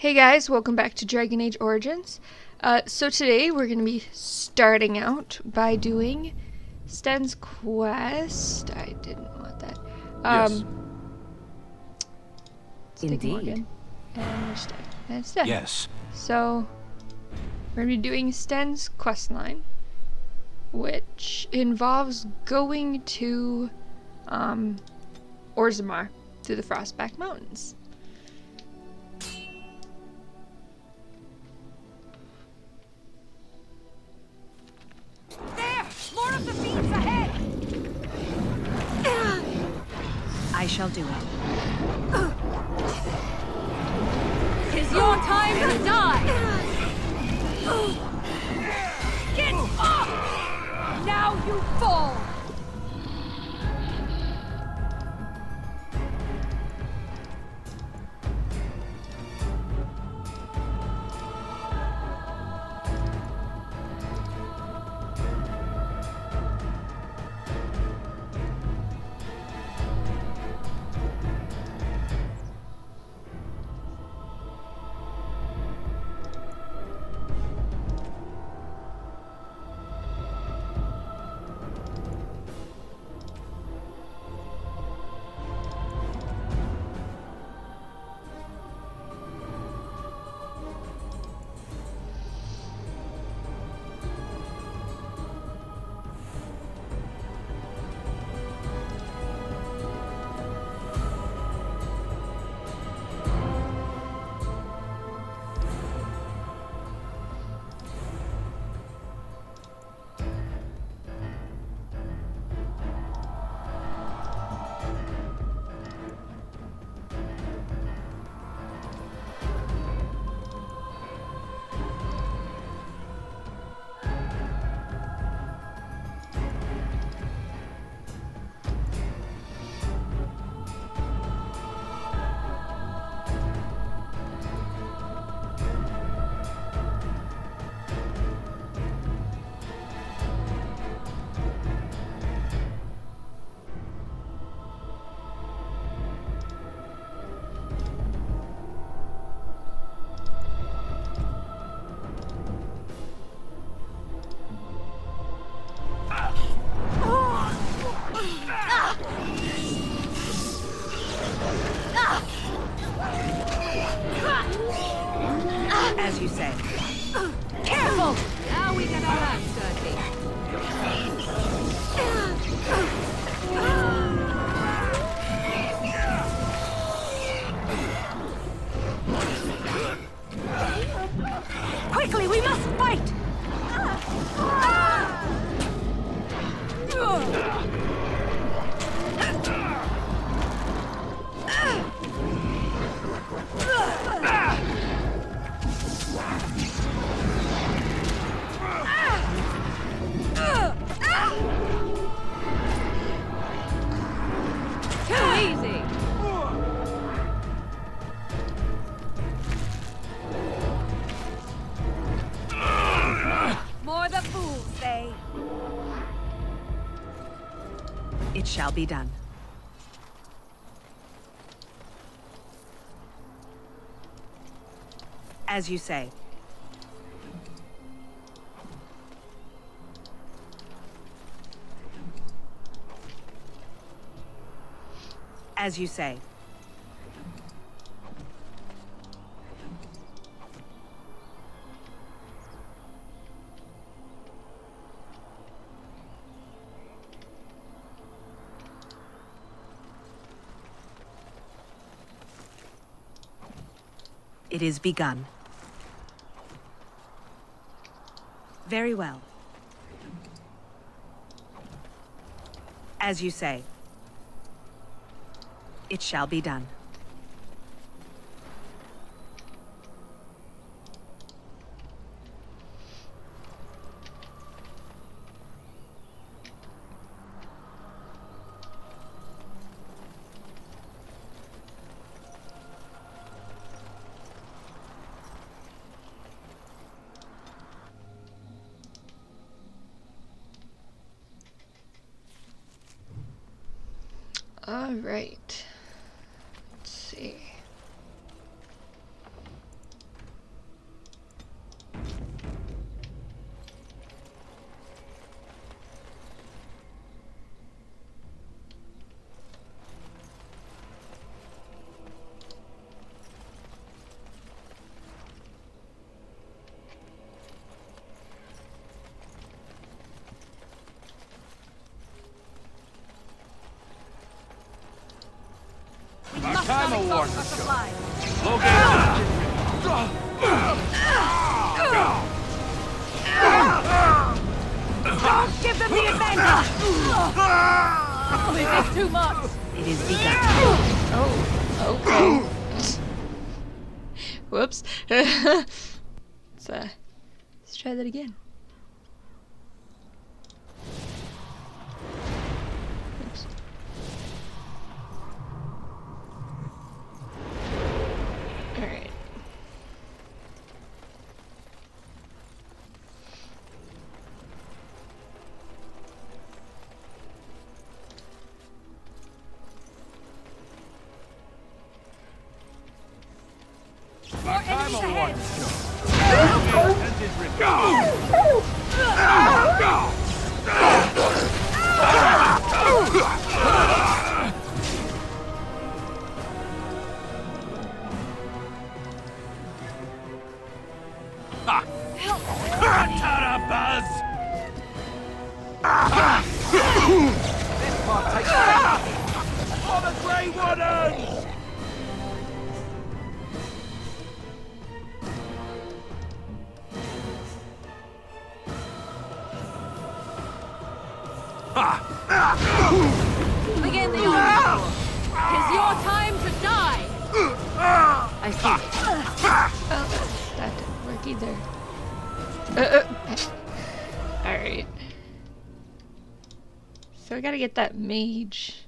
Hey guys, welcome back to Dragon Age Origins. So today we're going to be starting out by doing Sten's quest. I didn't want that. Yes. Let's take Morgan. And there's Sten. And it's Sten. Yes. So we're going to be doing Sten's quest line, which involves going to Orzammar through the Frostback Mountains. More of the beats ahead! I shall do it. Tis your time to die! Get up! Now you fall! As you say. Careful! Now we get our hands dirty. Quickly, we must fight! Too easy! More the fools say. It shall be done. As you say. As you say. It is begun. Very well. As you say. It shall be done. All right. Let's see. time award For show. supplies. Don't give them the advantage! Oh, this is too much! It is begun. Oh, okay. Whoops. Let's try that again. Oops. All right. Our time enemies award ahead. show. Ended Buzz! This part takes for the Grey Wardens! Begin the onslaught. 'Tis your time to die. I see. Oh, that didn't work either. Alright. So we gotta get that mage.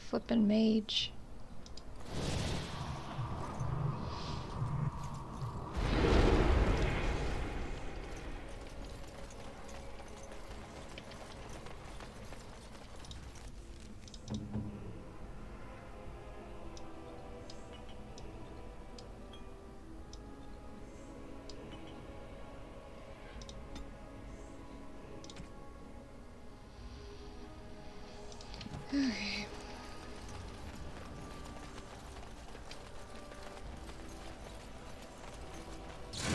Flippin' mage. Okay.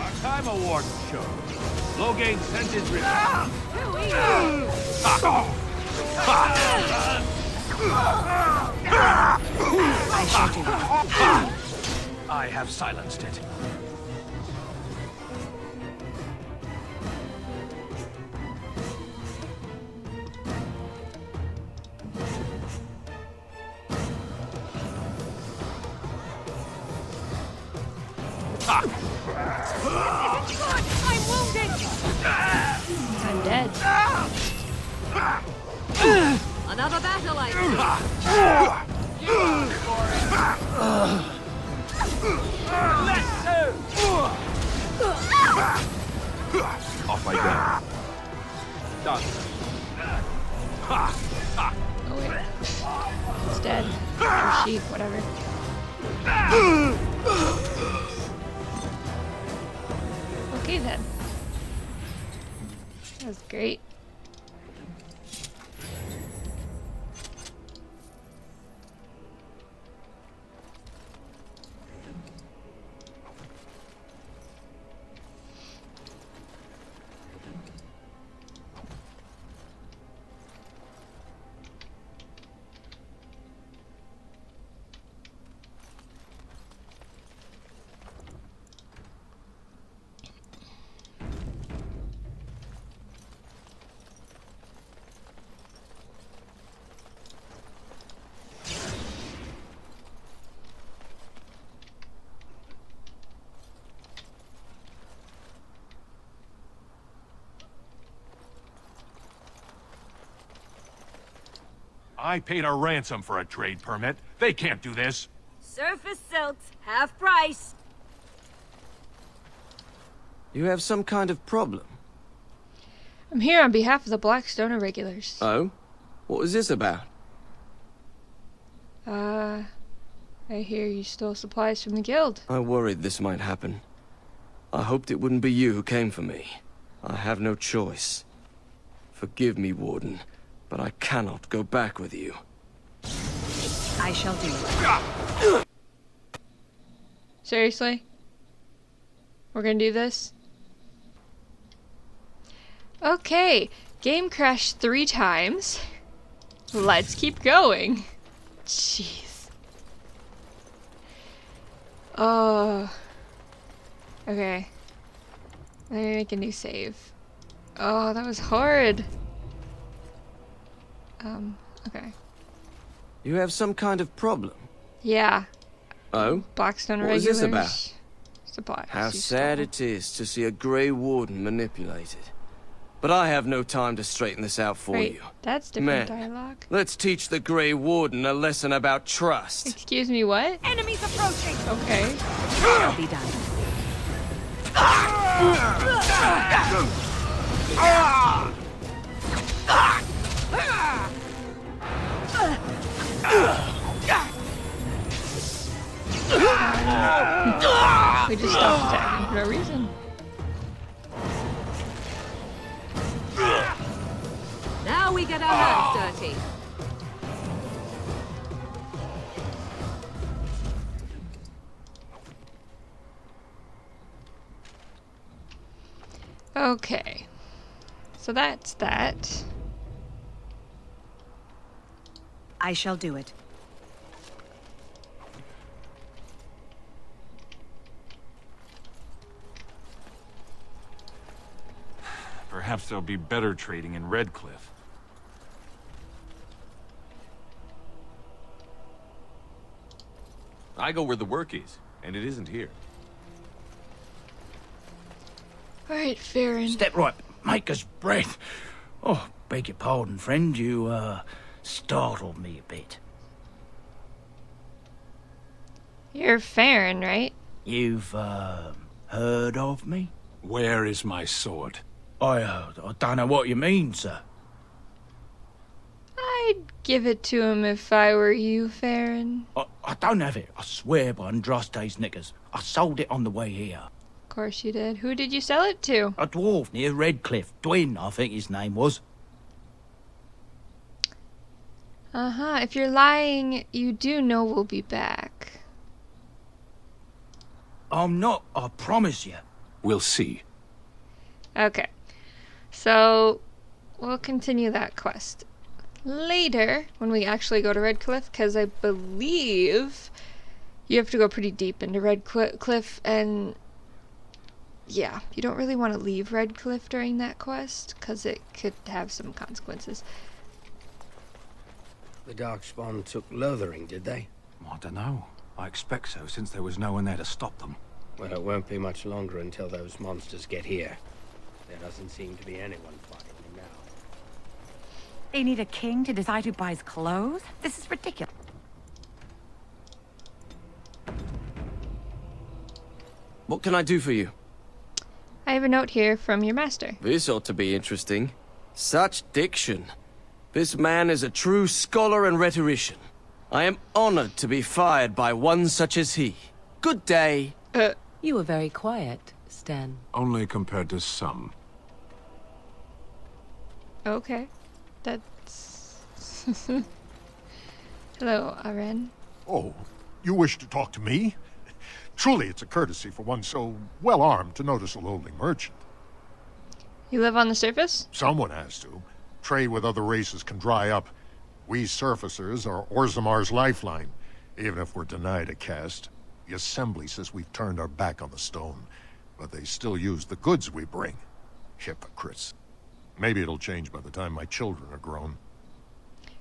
Our time award show. Low gain sentence Too easy. I shall do it. I have silenced it. I'm wounded. I'm dead. Another battle, I Off I go. Done. Oh wait. It's dead. Or sheep, whatever. Okay then. That was great. I paid a ransom for a trade permit. They can't do this. Surface silks, half price. You have some kind of problem? I'm here on behalf of the Blackstone Irregulars. Oh? What was this about? I hear you stole supplies from the guild. I worried this might happen. I hoped it wouldn't be you who came for me. I have no choice. Forgive me, Warden, but I cannot go back with you. I shall do it. Seriously? We're gonna do this? Okay, game crashed 3 times. Let's keep going. Jeez. Oh. Okay. Let me make a new save. Oh, that was hard. Okay. You have some kind of problem. Yeah. Oh? Blackstone What is regulars. this about? Supplies. How you sad stole. it is to see a Grey Warden manipulated. But I have no time to straighten this out for Right. you. That's different Man, dialogue. let's teach the Grey Warden a lesson about trust. Excuse me, what? Enemies approaching! Okay. Shall be done. We just stopped attacking for no reason. Now we get our hands dirty. Okay. So that's that. I shall do it. Perhaps there'll be better trading in Redcliffe. I go where the work is, and it isn't here. Alright, Farron. Step right, maker's breath. Oh, beg your pardon, friend. You, startled me a bit. You're Farron, right? You've, heard of me? Where is my sword? I don't know what you mean, sir. I'd give it to him if I were you, Farron. I don't have it. I swear by Andraste's knickers. I sold it on the way here. Of course you did. Who did you sell it to? A dwarf near Redcliffe. Dwyn, I think his name was. Uh-huh. If you're lying, you do know we'll be back. I'm not, I promise you. We'll see. Okay. So, we'll continue that quest later when we actually go to Redcliffe, because I believe you have to go pretty deep into Redcliffe, and yeah, you don't really want to leave Redcliffe during that quest, because it could have some consequences. The Darkspawn took Lothering, did they? I don't know. I expect so, since there was no one there to stop them. Well, it won't be much longer until those monsters get here. There doesn't seem to be anyone fighting them now. They need a king to decide who buys clothes? This is ridiculous. What can I do for you? I have a note here from your master. This ought to be interesting. Such diction. This man is a true scholar and rhetorician. I am honored to be fired by one such as he. Good day. You were very quiet, Stan. Only compared to some. Okay. That's... Hello, Aren. Oh, you wish to talk to me? Truly, it's a courtesy for one so well-armed to notice a lowly merchant. You live on the surface? Someone has to. Trade with other races can dry up. We surfacers are Orzammar's lifeline. Even if we're denied a caste, the Assembly says we've turned our back on the stone, but they still use the goods we bring. Hypocrites. Maybe it'll change by the time my children are grown.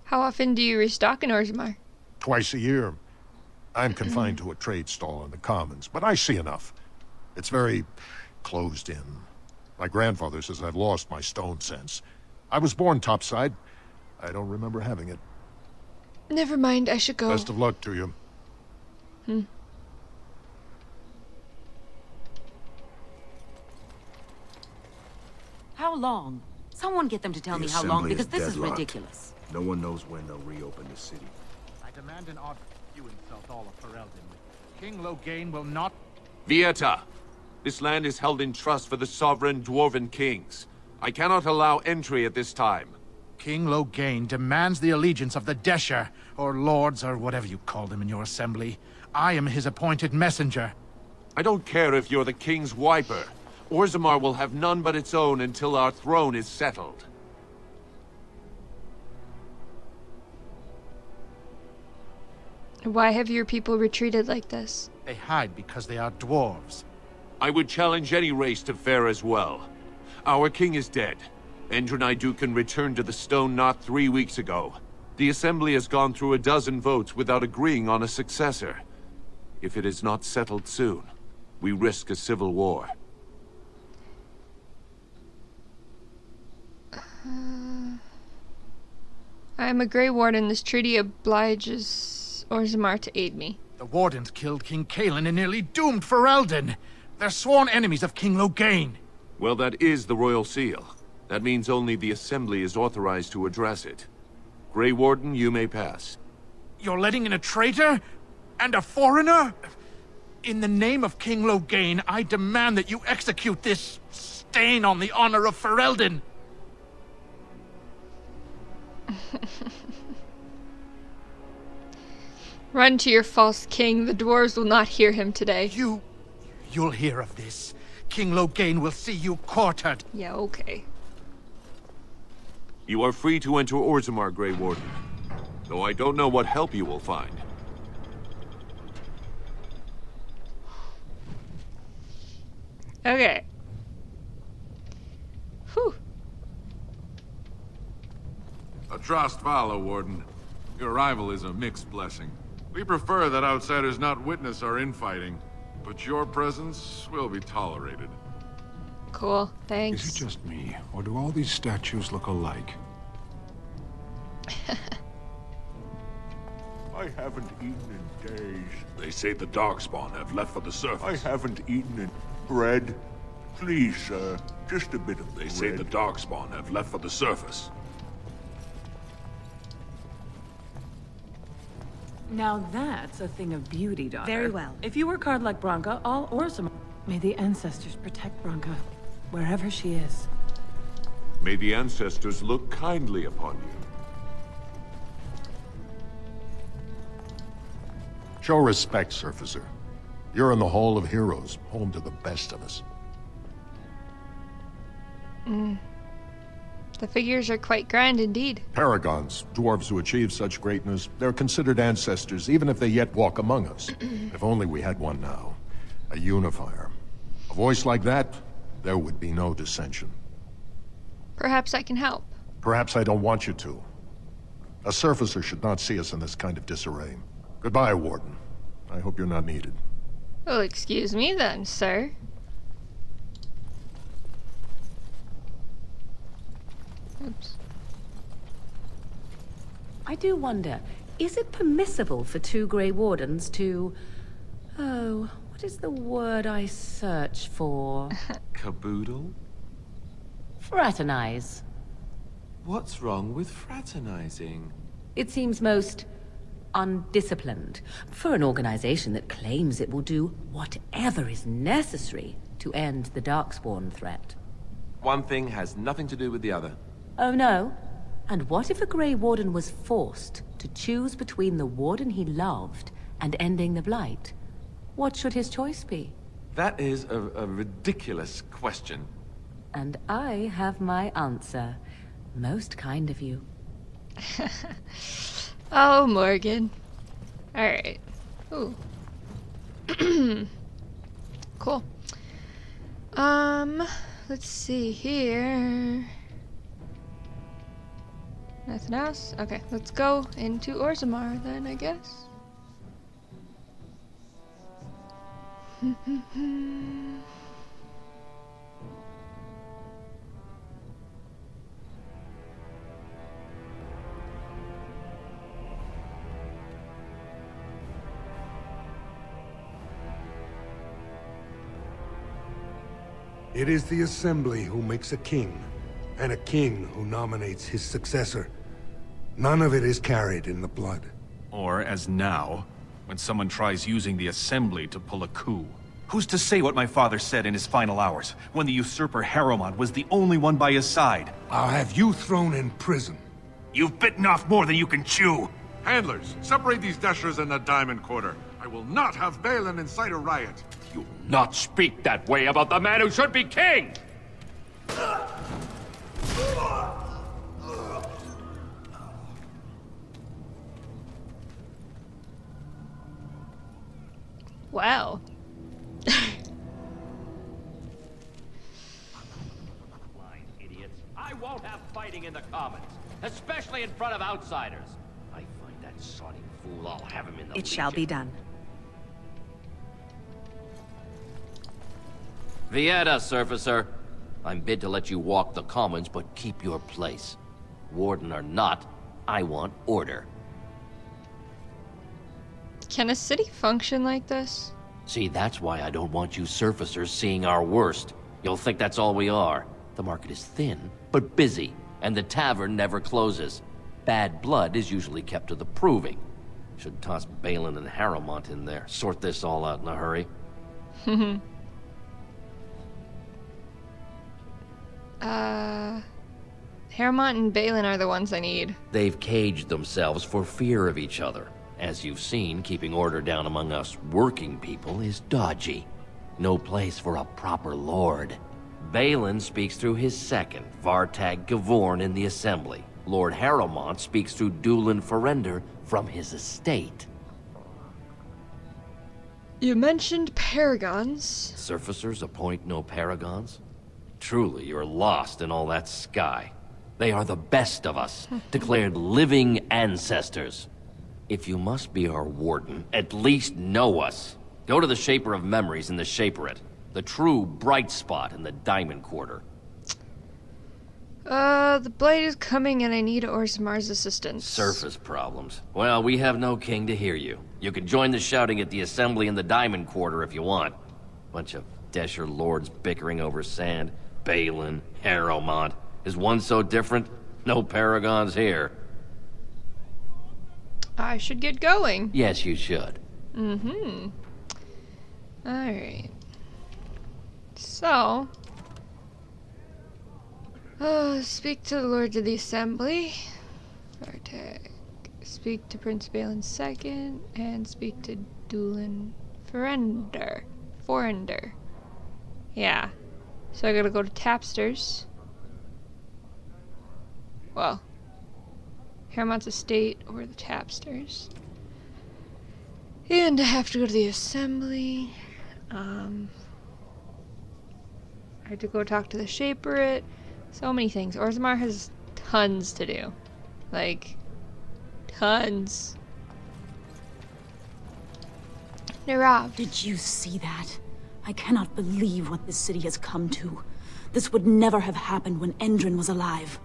How often do you restock in Orzammar? Twice a year. I'm confined to a trade stall in the Commons, but I see enough. It's very closed in. My grandfather says I've lost my stone sense. I was born topside. I don't remember having it. Never mind, I should go. Best of luck to you. How long? Someone get them to tell me how long, because this is ridiculous. No one knows when they'll reopen the city. I demand an order. You insult all of Ferelden. King Loghain will not... Vieta! This land is held in trust for the sovereign Dwarven kings. I cannot allow entry at this time. King Loghain demands the allegiance of the Desher, or lords, or whatever you call them in your assembly. I am his appointed messenger. I don't care if you're the king's wiper. Orzammar will have none but its own until our throne is settled. Why have your people retreated like this? They hide because they are dwarves. I would challenge any race to fare as well. Our king is dead. Endriniducan returned to the stone not 3 weeks ago. The Assembly has gone through a dozen votes without agreeing on a successor. If it is not settled soon, we risk a civil war. I am a Grey Warden. This treaty obliges Orzammar to aid me. The Wardens killed King Caelan and nearly doomed Ferelden. They're sworn enemies of King Loghain. Well, that is the royal seal. That means only the Assembly is authorized to address it. Grey Warden, you may pass. You're letting in a traitor? And a foreigner? In the name of King Loghain, I demand that you execute this stain on the honor of Ferelden. Run to your false king. The dwarves will not hear him today. You'll hear of this. King Loghain will see you quartered. Yeah, okay. You are free to enter Orzammar, Grey Warden. Though I don't know what help you will find. Okay. Whew. Atrost Vala, Warden. Your arrival is a mixed blessing. We prefer that outsiders not witness our infighting, but your presence will be tolerated. Cool, thanks. Is it just me, or do all these statues look alike? I haven't eaten in days. They say the Darkspawn have left for the surface. I haven't eaten in bread. Please, sir, just a bit of bread. They say the Darkspawn have left for the surface. Now that's a thing of beauty, daughter. Very well. If you work hard like Branka, all Orzammar. May the ancestors protect Branka, wherever she is. May the ancestors look kindly upon you. Show respect, Surfacer. You're in the Hall of Heroes, home to the best of us. The figures are quite grand indeed. Paragons, dwarves who achieve such greatness, they're considered ancestors even if they yet walk among us. If only we had one now. A unifier. A voice like that, there would be no dissension. Perhaps I can help. Perhaps I don't want you to. A Surfacer should not see us in this kind of disarray. Goodbye, Warden. I hope you're not needed. Well, excuse me then, sir. Oops. I do wonder, is it permissible for two Grey Wardens to... Oh, what is the word I search for? Caboodle? Fraternize. What's wrong with fraternizing? It seems most undisciplined for an organization that claims it will do whatever is necessary to end the Darkspawn threat. One thing has nothing to do with the other. Oh no? And what if a Grey Warden was forced to choose between the Warden he loved and ending the Blight? What should his choice be? That is a ridiculous question. And I have my answer. Most kind of you. Oh, Morgan. Alright. Ooh. Cool. Let's see here. Nothing else? Okay, let's go into Orzammar then, I guess. It is the Assembly who makes a king, and a king who nominates his successor. None of it is carried in the blood. Or, as now, when someone tries using the Assembly to pull a coup. Who's to say what my father said in his final hours, when the usurper Harrowmont was the only one by his side? I'll have you thrown in prison. You've bitten off more than you can chew! Handlers, separate these dashers in the Diamond Quarter. I will not have Balin incite a riot. You'll not speak that way about the man who should be king! Wow. Idiots. I won't have fighting in the Commons, especially in front of outsiders. I find that sodding fool, I'll have him in the It shall be done. Vieta, surfacer. I'm bid to let you walk the Commons, but keep your place. Warden or not, I want order. Can a city function like this? See, that's why I don't want you surfacers seeing our worst. You'll think that's all we are. The market is thin, but busy, and the tavern never closes. Bad blood is usually kept to the proving. Should toss Balin and Harrowmont in there, sort this all out in a hurry. Harrowmont and Balin are the ones I need. They've caged themselves for fear of each other. As you've seen, keeping order down among us working people is dodgy. No place for a proper lord. Balin speaks through his second, Vartag Gavorn, in the Assembly. Lord Harrowmont speaks through Dulin Ferender from his estate. You mentioned paragons. Surfacers appoint no paragons? Truly, you're lost in all that sky. They are the best of us, declared living ancestors. If you must be our warden, at least know us. Go to the Shaper of Memories in the Shaperate, the true bright spot in the Diamond Quarter. The Blade is coming and I need Orzammar's assistance. Surface problems. Well, we have no king to hear you. You can join the shouting at the Assembly in the Diamond Quarter if you want. Bunch of Desher lords bickering over sand. Balin, Harrowmont. Is one so different? No paragons here. I should get going. Yes, you should. Alright. So... speak to the Lords of the Assembly. Vartag. Speak to Prince Balin II. And speak to Dulin Ferender. Yeah. So I gotta go to Tapsters. Well... Harrowmont's estate or the Tapsters. And I have to go to the Assembly. I have to go talk to the Shaperate. So many things. Orzammar has tons to do. Like, tons. Narav. Did you see that? I cannot believe what this city has come to. This would never have happened when Endrin was alive.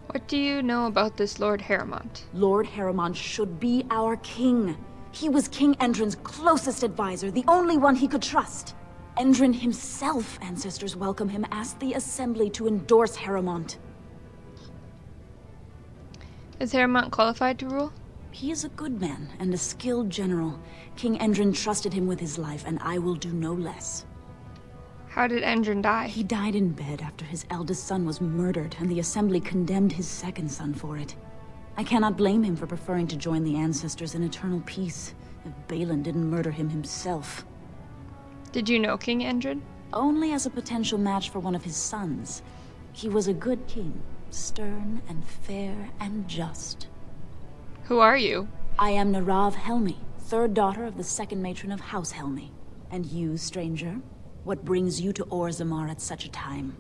What do you know about this Lord Harrowmont? Lord Harrowmont should be our king. He was King Endrin's closest advisor, the only one he could trust. Endrin himself, ancestors welcome him, asked the Assembly to endorse Harrowmont. Is Harrowmont qualified to rule? He is a good man and a skilled general. King Endrin trusted him with his life, and I will do no less. How did Endrin die? He died in bed after his eldest son was murdered, and the Assembly condemned his second son for it. I cannot blame him for preferring to join the ancestors in eternal peace, if Balin didn't murder him himself. Did you know King Endrin? Only as a potential match for one of his sons. He was a good king, stern and fair and just. Who are you? I am Narav Helmi, third daughter of the second matron of House Helmi. And you, stranger? What brings you to Orzammar at such a time?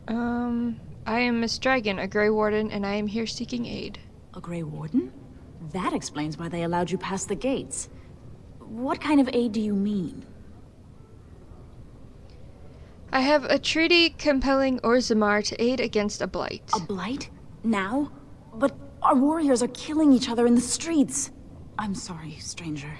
I am Miss Dragon, a Grey Warden, and I am here seeking aid. A Grey Warden? That explains why they allowed you past the gates. What kind of aid do you mean? I have a treaty compelling Orzammar to aid against a blight. A blight? Now? But our warriors are killing each other in the streets. I'm sorry, stranger.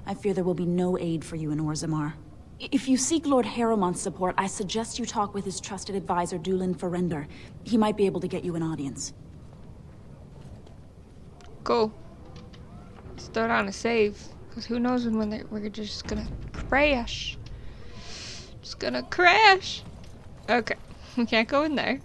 I fear there will be no aid for you in Orzammar. If you seek Lord Harrowmont's support, I suggest you talk with his trusted advisor, Dulin Ferender. He might be able to get you an audience. Go. Let's throw down a save. Because who knows when we're just gonna crash. Just gonna crash. Okay. We can't go in there.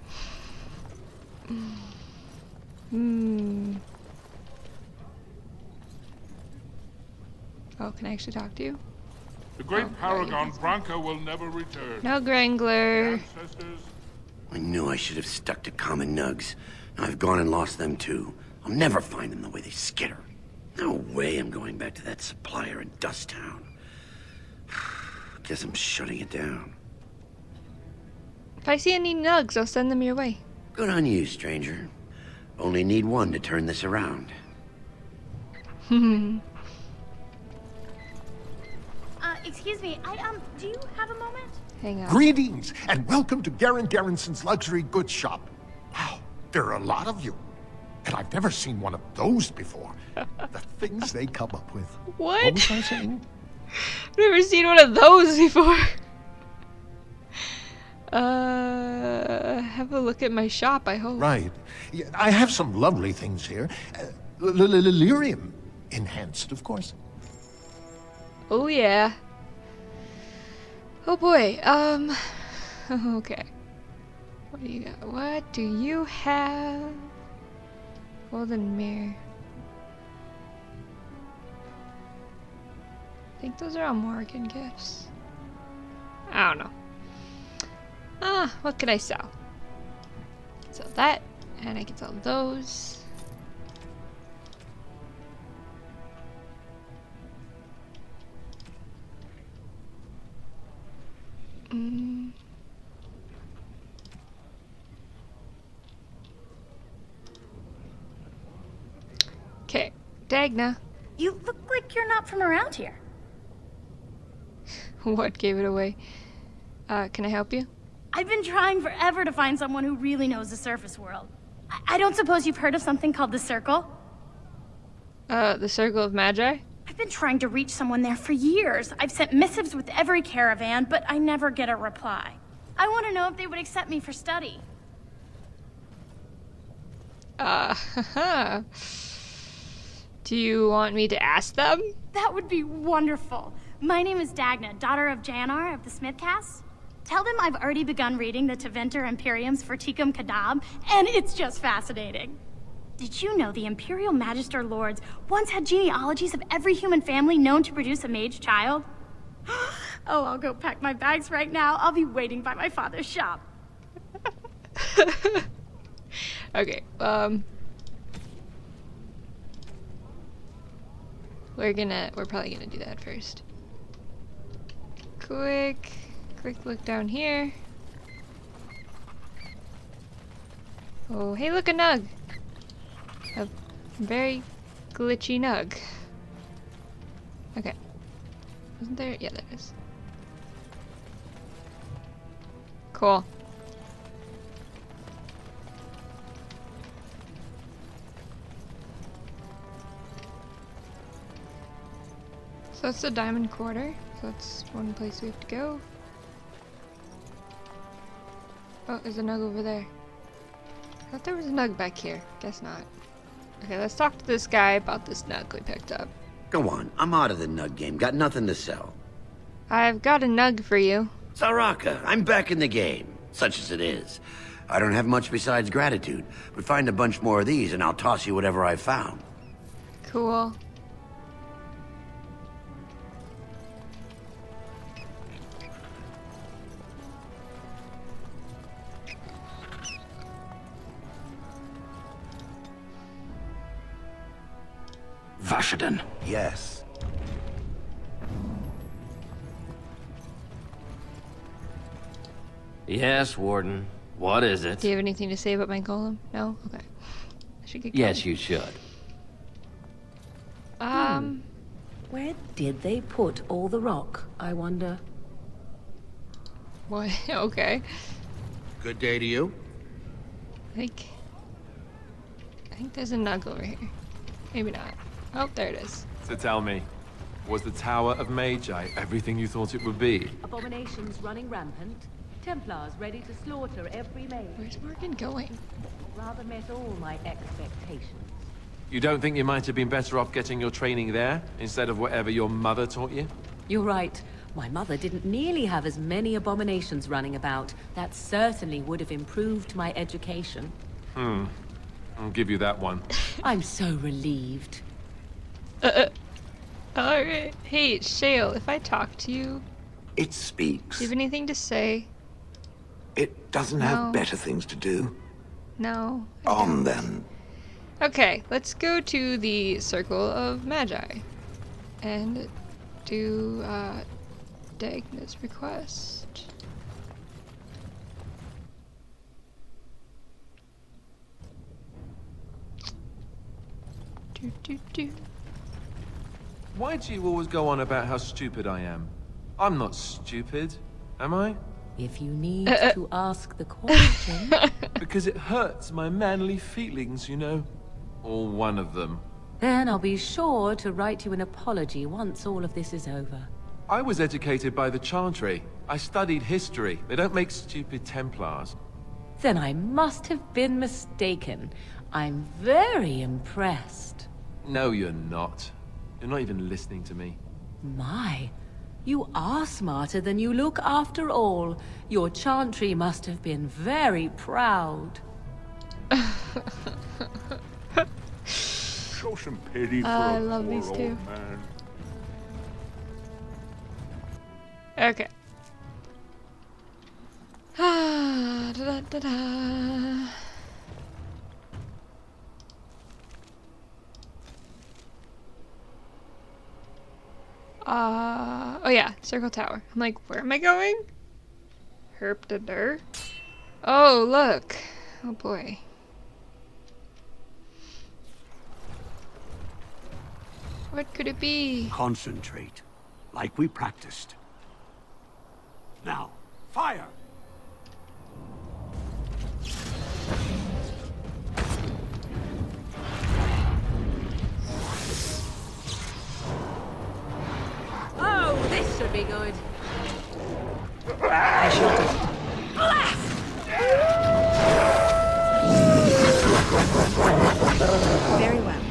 Oh, can I actually talk to you? The great paragon Branka will never return. No, Grangler. I knew I should have stuck to common nugs. I've gone and lost them too. I'll never find them the way they skitter. No way I'm going back to that supplier in Dust Town. Guess I'm shutting it down. If I see any nugs, I'll send them your way. Good on you, stranger. Only need one to turn this around. Excuse me, do you have a moment? Hang on. Greetings, and welcome to Garen Garrison's luxury goods shop. Wow, there are a lot of you. And I've never seen one of those before. The things they come up with. What? What was I saying? I've never seen one of those before. Have a look at my shop, I hope. Right. Yeah, I have some lovely things here. Lyrium enhanced, of course. Oh yeah. Oh boy. Okay. What do you got? What do you have? Golden mirror. I think those are all Morgan gifts. I don't know. What can I sell? I can sell that, and I can sell those. Okay, Dagna. You look like you're not from around here. What gave it away? Can I help you? I've been trying forever to find someone who really knows the surface world. I don't suppose you've heard of something called the Circle? The Circle of Magi? I've been trying to reach someone there for years. I've sent missives with every caravan, but I never get a reply. I want to know if they would accept me for study. Do you want me to ask them? That would be wonderful. My name is Dagna, daughter of Janar of the Smithcast. Tell them I've already begun reading the Tevinter Imperiums for Tikum Kadab, and it's just fascinating. Did you know the Imperial Magister Lords once had genealogies of every human family known to produce a mage child? Oh, I'll go pack my bags right now. I'll be waiting by my father's shop. Okay, we're probably gonna do that first. Quick look down here. Oh, hey, look, a nug. A very glitchy nug. Okay. Isn't there? Yeah, there is. Cool. So that's the Diamond Quarter. So that's one place we have to go. Oh, there's a nug over there. I thought there was a nug back here. Guess not. Okay, let's talk to this guy about this nug we picked up. Go on, I'm out of the nug game. Got nothing to sell. I've got a nug for you. Saraka, I'm back in the game, such as it is. I don't have much besides gratitude, but find a bunch more of these and I'll toss you whatever I've found. Cool. Vashaden. Yes. Yes, Warden. What is it? Do you have anything to say about my golem? No? Okay. I should get going. Yes, you should. Where did they put all the rock, I wonder? What? Okay. Good day to you. I think there's a nug over here. Maybe not. Oh, there it is. So tell me, was the Tower of Magi everything you thought it would be? Abominations running rampant. Templars ready to slaughter every mage. Where's Morgan going? Rather met all my expectations. You don't think you might have been better off getting your training there, instead of whatever your mother taught you? You're right. My mother didn't nearly have as many abominations running about. That certainly would have improved my education. I'll give you that one. I'm so relieved. Alright. Hey, Shale, if I talk to you, It speaks. do you have anything to say? It doesn't No. have better things to do. No. On then. Okay, let's go to the Circle of Magi and do Dagna's request. Why do you always go on about how stupid I am? I'm not stupid, am I? If you need to ask the question... Because it hurts my manly feelings, you know. Or one of them. Then I'll be sure to write you an apology once all of this is over. I was educated by the Chantry. I studied history. They don't make stupid Templars. Then I must have been mistaken. I'm very impressed. No, you're not. You're not even listening to me. My, you are smarter than you look after all. Your Chantry must have been very proud. Show some pity for I a love poor these old two. man. Okay. Da, da, da, da. Oh yeah, Circle Tower. I'm like, where am I going? Herp da der. Oh, look. Oh boy. What could it be? Concentrate, like we practiced. Now, fire! Oh, this should be good. I shall do it. Very well.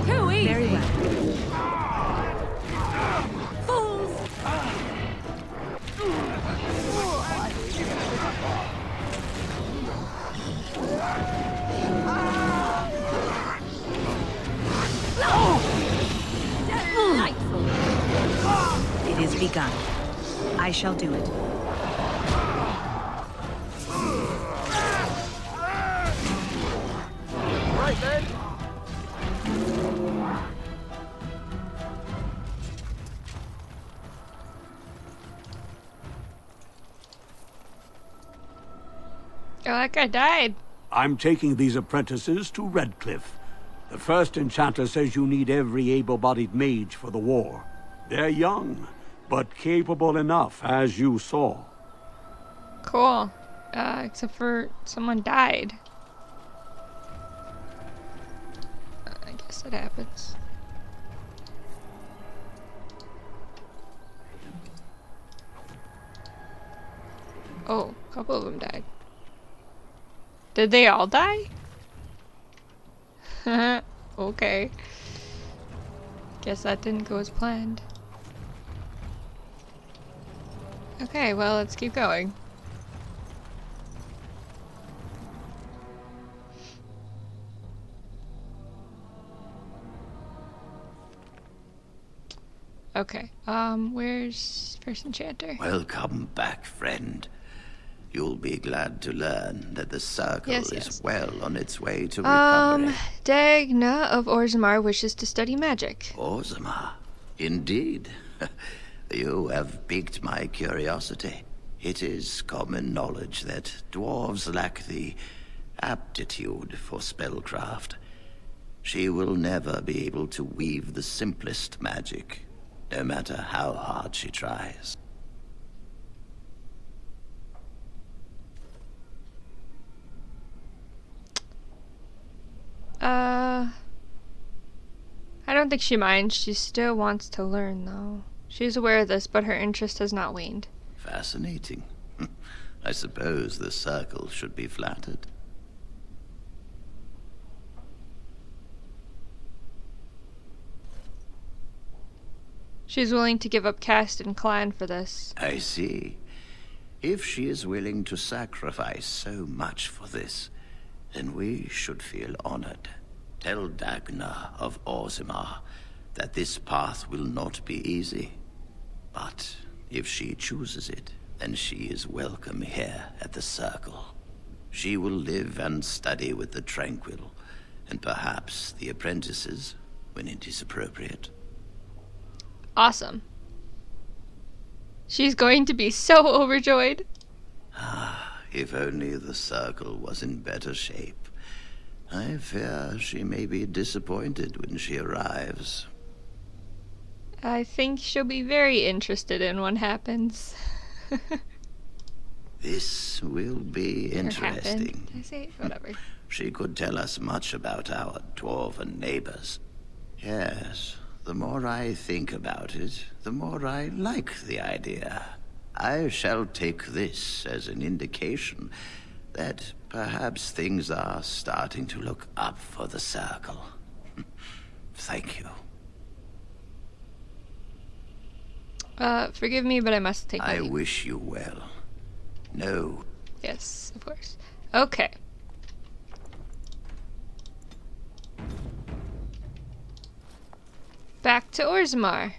Too easy. Very well. Fools! Delightful. It is begun. I shall do it. Right then. Oh, that guy died. I'm taking these apprentices to Redcliffe. The first enchanter says you need every able-bodied mage for the war. They're young, but capable enough, as you saw. Cool. Except for someone died. I guess it happens. Oh, a couple of them died. Did they all die? Okay. Guess that didn't go as planned. Okay, well, let's keep going. Okay, where's First Enchanter? Welcome back, friend. You'll be glad to learn that the circle is well on its way to recovery. Dagna of Orzammar wishes to study magic. Orzammar? Indeed. You have piqued my curiosity. It is common knowledge that dwarves lack the aptitude for spellcraft. She will never be able to weave the simplest magic, no matter how hard she tries. I don't think she minds. She still wants to learn, though. She's aware of this, but her interest has not waned. Fascinating. I suppose the circle should be flattered. She's willing to give up caste and clan for this. I see. If she is willing to sacrifice so much for this, then we should feel honored. Tell Dagna of Orzammar that this path will not be easy. But if she chooses it, and she is welcome here at the Circle. She will live and study with the Tranquil, and perhaps the apprentices, when it is appropriate. Awesome. She's going to be so overjoyed. If only the Circle was in better shape. I fear she may be disappointed when she arrives. I think she'll be very interested in what happens. This will be interesting. I say whatever. She could tell us much about our dwarven neighbors. Yes, the more I think about it, the more I like the idea. I shall take this as an indication that perhaps things are starting to look up for the Circle. Thank you. Forgive me, but I must take my leave. I wish you well. No. Yes, of course. Okay. Back to Orzammar.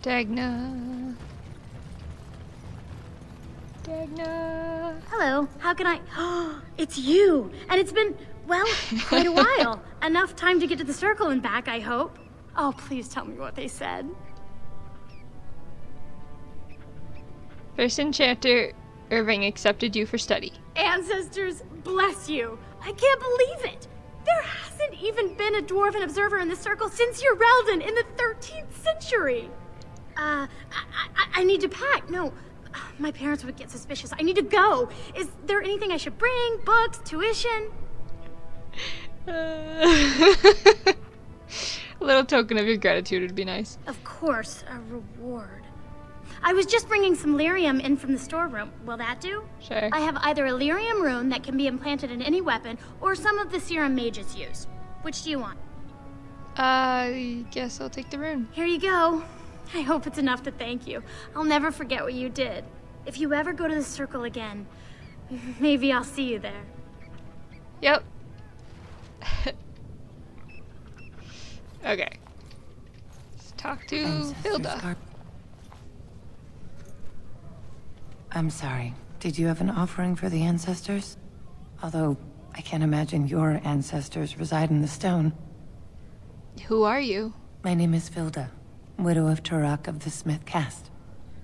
Dagna. Dagna. Hello, how can I... Oh, it's you! And it's been, well, quite a while. Enough time to get to the Circle and back, I hope. Oh, please tell me what they said. First Enchanter Irving accepted you for study. Ancestors, bless you! I can't believe it! There hasn't even been a Dwarven observer in the Circle since Urelden in the 13th century! I need to pack. No, my parents would get suspicious. I need to go. Is there anything I should bring? Books? Tuition? A little token of your gratitude would be nice. Of course, a reward. I was just bringing some lyrium in from the storeroom. Will that do? Sure. I have either a lyrium rune that can be implanted in any weapon, or some of the serum mages use. Which do you want? I guess I'll take the rune. Here you go. I hope it's enough to thank you. I'll never forget what you did. If you ever go to the Circle again, maybe I'll see you there. Yep. Okay. Let's talk to Hilda. I'm sorry. Did you have an offering for the ancestors? Although, I can't imagine your ancestors reside in the stone. Who are you? My name is Vilda, widow of Turok of the Smith caste.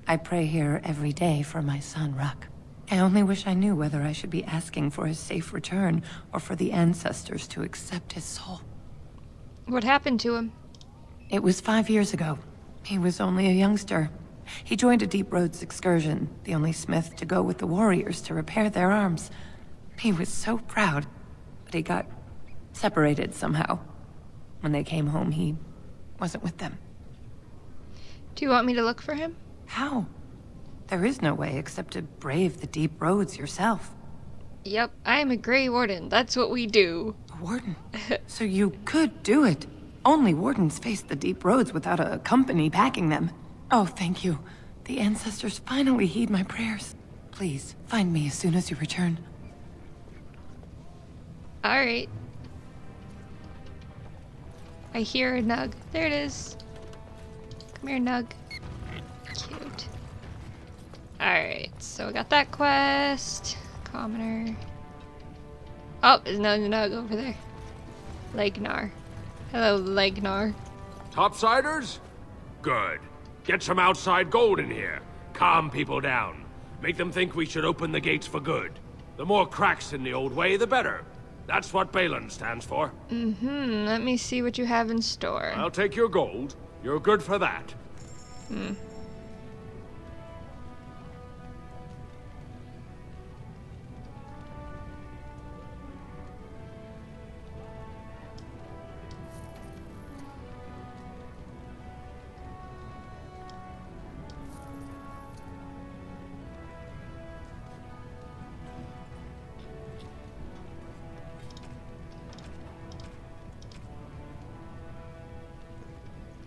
I pray here every day for my son, Ruck. I only wish I knew whether I should be asking for his safe return or for the ancestors to accept his soul. What happened to him? It was 5 years ago. He was only a youngster. He joined a Deep Roads excursion, the only smith to go with the warriors to repair their arms. He was so proud, but he got separated somehow. When they came home, he wasn't with them. Do you want me to look for him? How? There is no way except to brave the Deep Roads yourself. Yep, I am a Grey Warden. That's what we do. A warden? So you could do it. Only wardens face the Deep Roads without a company backing them. Oh, thank you. The ancestors finally heed my prayers. Please, find me as soon as you return. Alright. I hear a nug. There it is. Come here, nug. Cute. Alright, so we got that quest. Commoner. Oh, there's another nug over there. Legnar. Hello, Legnar. Topsiders? Good. Get some outside gold in here. Calm people down. Make them think we should open the gates for good. The more cracks in the old way, the better. That's what Balin stands for. Mm-hmm. Let me see what you have in store. I'll take your gold. You're good for that.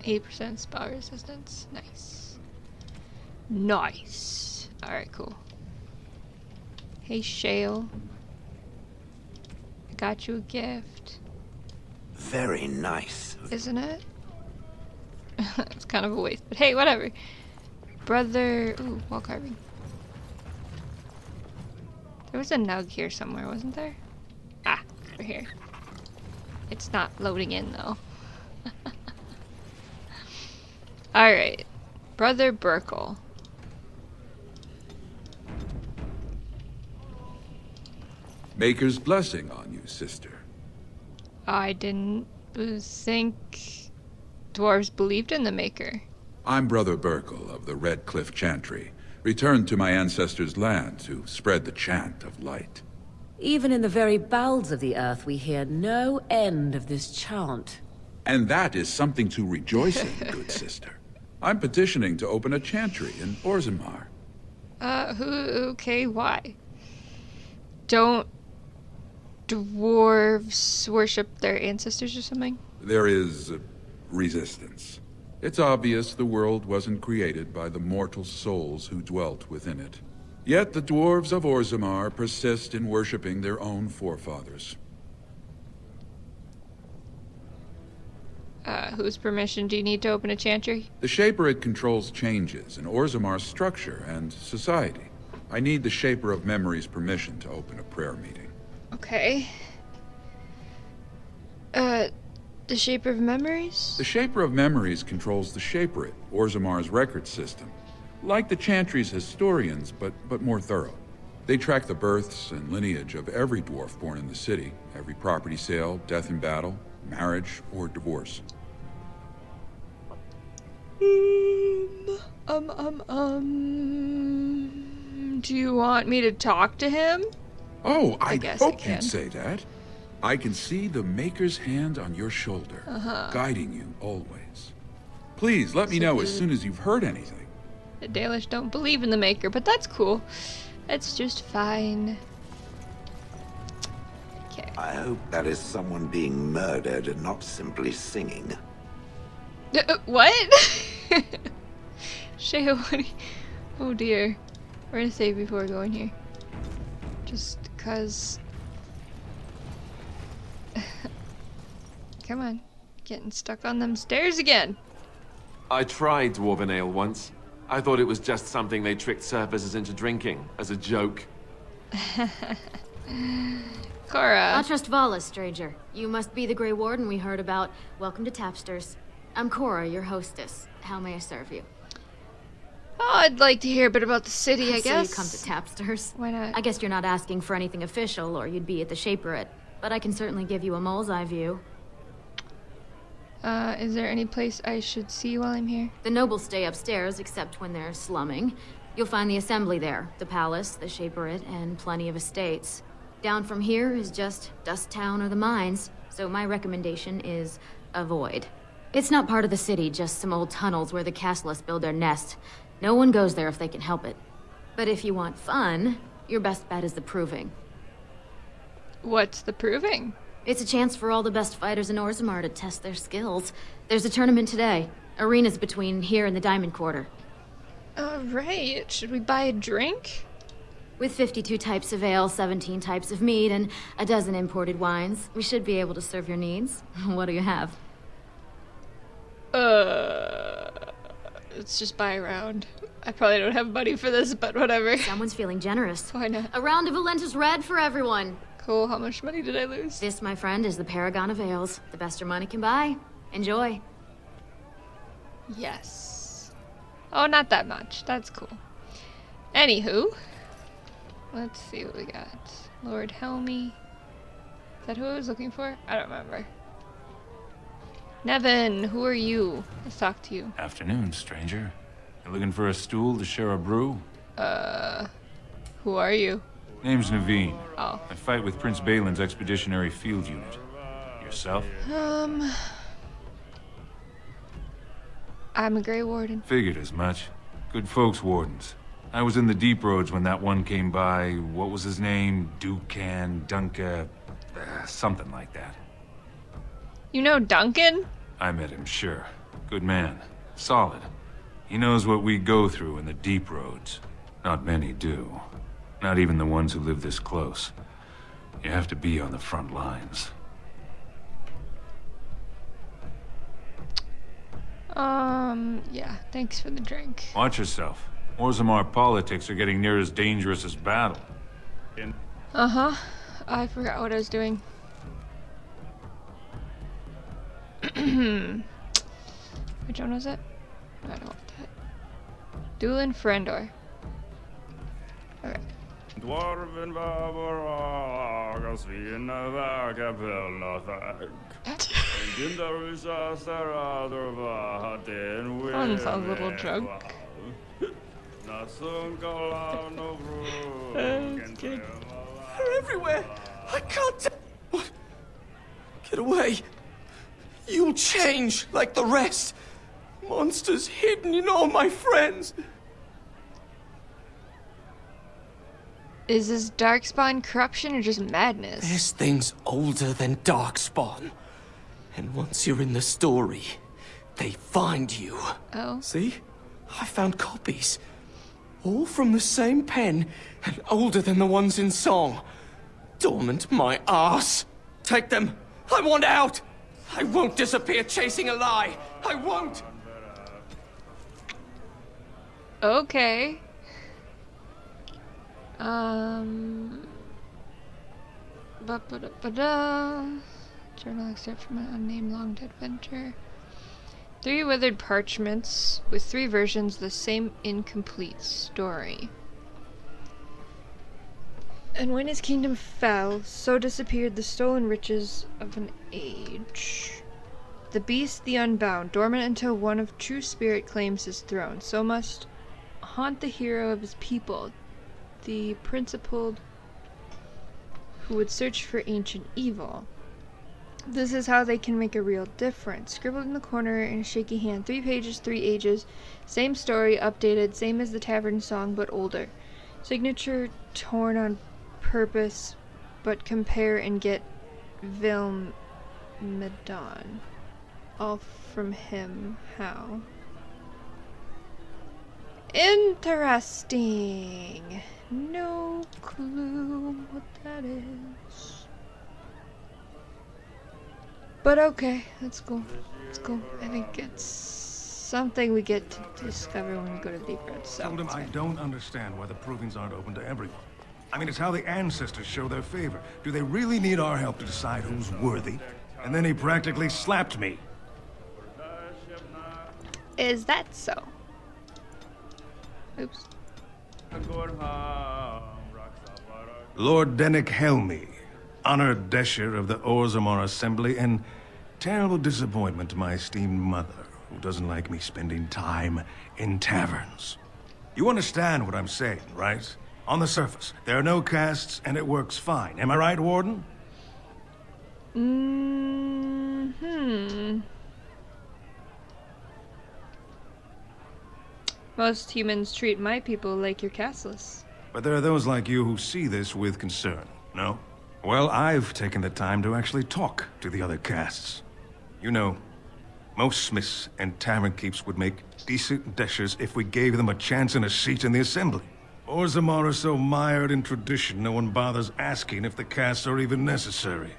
8% spell resistance. Nice. Nice. Alright, cool. Hey, Shale. I got you a gift. Very nice. Isn't it? It's kind of a waste, but hey, whatever. Brother... Ooh, wall carving. There was a nug here somewhere, wasn't there? Ah, over here. It's not loading in, though. Alright. Brother Burkle. Maker's blessing on you, sister. I didn't think dwarves believed in the Maker. I'm Brother Burkle of the Red Cliff Chantry, returned to my ancestors' land to spread the chant of light. Even in the very bowels of the earth, we hear no end of this chant. And that is something to rejoice in, good sister. I'm petitioning to open a chantry in Orzammar. Okay, why? Don't dwarves worship their ancestors or something? There is resistance. It's obvious the world wasn't created by the mortal souls who dwelt within it. Yet the dwarves of Orzammar persist in worshipping their own forefathers. Whose permission do you need to open a chantry? The Shaper controls changes in Orzammar's structure and society. I need the Shaper of Memory's permission to open a prayer meeting. Okay. The Shaper of Memories? The Shaper of Memories controls the Shaperate, Orzammar's record system. Like the Chantry's historians, but more thorough. They track the births and lineage of every dwarf born in the city, every property sale, death in battle, marriage, or divorce. Do you want me to talk to him? Oh, I guess hope I you'd say that. I can see the Maker's hand on your shoulder, guiding you always. Please let me know as soon as you've heard anything. The Dalish don't believe in the Maker, but that's cool. It's just fine. Okay. I hope that is someone being murdered and not simply singing. What? Shay, what oh dear. We're gonna save before going here. Just cause... Come on. Getting stuck on them stairs again. I tried Dwarven Ale once. I thought it was just something they tricked surfacers into drinking, as a joke. Cora. Atrust Vala, stranger. You must be the Grey Warden we heard about. Welcome to Tapsters. I'm Cora, your hostess. How may I serve you? Oh, I'd like to hear a bit about the city, I guess. So you come to Tapsters? Why not? I guess you're not asking for anything official, or you'd be at the Shaperate. But I can certainly give you a mole's eye view. Is there any place I should see while I'm here? The nobles stay upstairs, except when they're slumming. You'll find the assembly there, the palace, the Shaperate, and plenty of estates. Down from here is just Dust Town or the mines, so my recommendation is avoid. It's not part of the city, just some old tunnels where the castlists build their nests. No one goes there if they can help it. But if you want fun, your best bet is the Proving. What's the Proving? It's a chance for all the best fighters in Orzammar to test their skills. There's a tournament today. Arenas between here and the Diamond Quarter. Alright, should we buy a drink? With 52 types of ale, 17 types of mead, and a dozen imported wines, we should be able to serve your needs. What do you have? Let's just buy a round. I probably don't have money for this, but whatever. Someone's feeling generous. Why not? A round of Valentis Red for everyone. Cool, how much money did I lose? This, my friend, is the paragon of ales. The best your money can buy. Enjoy. Yes. Oh, not that much. That's cool. Anywho, let's see what we got. Lord Helmy. Is that who I was looking for? I don't remember. Nevin, who are you? Let's talk to you. Afternoon, stranger. You looking for a stool to share a brew? Who are you? Name's Naveen. Oh. I fight with Prince Balin's expeditionary field unit. Yourself? I'm a Grey Warden. Figured as much. Good folks, wardens. I was in the deep roads when that one came by. What was his name? Dukan, Dunka, something like that. You know Duncan? I met him, sure. Good man. Solid. He knows what we go through in the deep roads. Not many do. Not even the ones who live this close. You have to be on the front lines. Yeah, thanks for the drink. Watch yourself. Orzammar politics are getting near as dangerous as battle. Uh-huh. I forgot what I was doing. Which one was it? I don't want that. Duelin Frendor. Okay. Dwarven One sounds a little drunk. They're everywhere! I can't... What? Get away! You'll change like the rest! Monsters hidden in all my friends! Is this darkspawn corruption or just madness? This thing's older than Darkspawn. And once you're in the story, they find you. Oh. See? I found copies. All from the same pen, and older than the ones in song. Dormant my ass. Take them. I want out. I won't disappear chasing a lie. I won't. Okay. Journal excerpt from an unnamed long dead venture. 3 withered parchments with 3 versions of the same incomplete story. And when his kingdom fell, so disappeared the stolen riches of an age. The beast, the unbound, dormant until one of true spirit claims his throne, so must haunt the hero of his people, the principled who would search for ancient evil. This is how they can make a real difference. Scribbled in the corner in a shaky hand, 3 pages, 3 ages, same story, updated, same as the tavern song, but older. Signature torn on purpose, but compare and get Vilmedon. All from him. How? Interesting. No clue what that is. But okay, that's cool. It's cool. I think it's something we get to discover when we go to Deep Red. So Told him I don't understand why the provings aren't open to everyone. I mean, it's how the ancestors show their favor. Do they really need our help to decide who's worthy? And then he practically slapped me. Is that so? Oops. Lord Dennick Helmy, honored Desher of the Orzammar Assembly, and terrible disappointment to my esteemed mother, who doesn't like me spending time in taverns. You understand what I'm saying, right? On the surface, there are no castes, and it works fine. Am I right, Warden? Most humans treat my people like your castles. But there are those like you who see this with concern, no? Well, I've taken the time to actually talk to the other castes. You know, most smiths and tavern keeps would make decent deshers if we gave them a chance and a seat in the assembly. Orzammar is so mired in tradition, no one bothers asking if the castes are even necessary.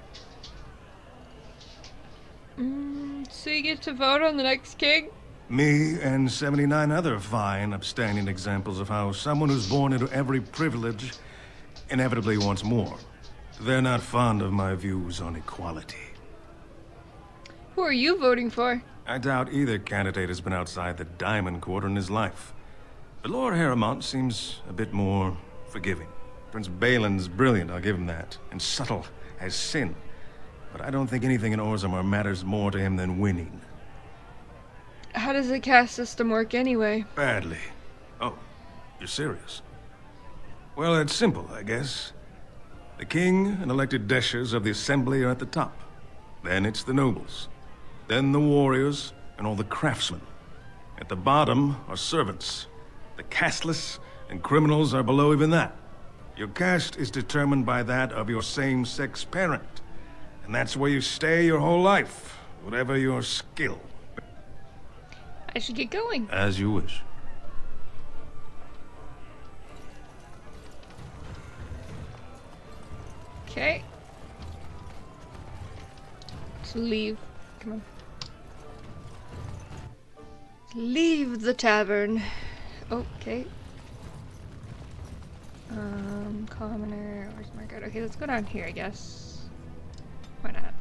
So you get to vote on the next king? Me and 79 other fine, upstanding examples of how someone who's born into every privilege inevitably wants more. They're not fond of my views on equality. Who are you voting for? I doubt either candidate has been outside the Diamond Quarter in his life. But Lord Harrowmont seems a bit more forgiving. Prince Balin's brilliant, I'll give him that, and subtle as sin. But I don't think anything in Orzammar matters more to him than winning. How does the caste system work anyway? Badly. Oh, you're serious? Well, it's simple, I guess. The king and elected deshers of the assembly are at the top. Then it's the nobles. Then the warriors and all the craftsmen. At the bottom are servants. The casteless and criminals are below even that. Your caste is determined by that of your same-sex parent. And that's where you stay your whole life, whatever your skill. I should get going. As you wish. Okay. Let's leave. Come on. Leave the tavern. Okay. Commoner. Where's my guard? Okay, let's go down here, I guess. Why not?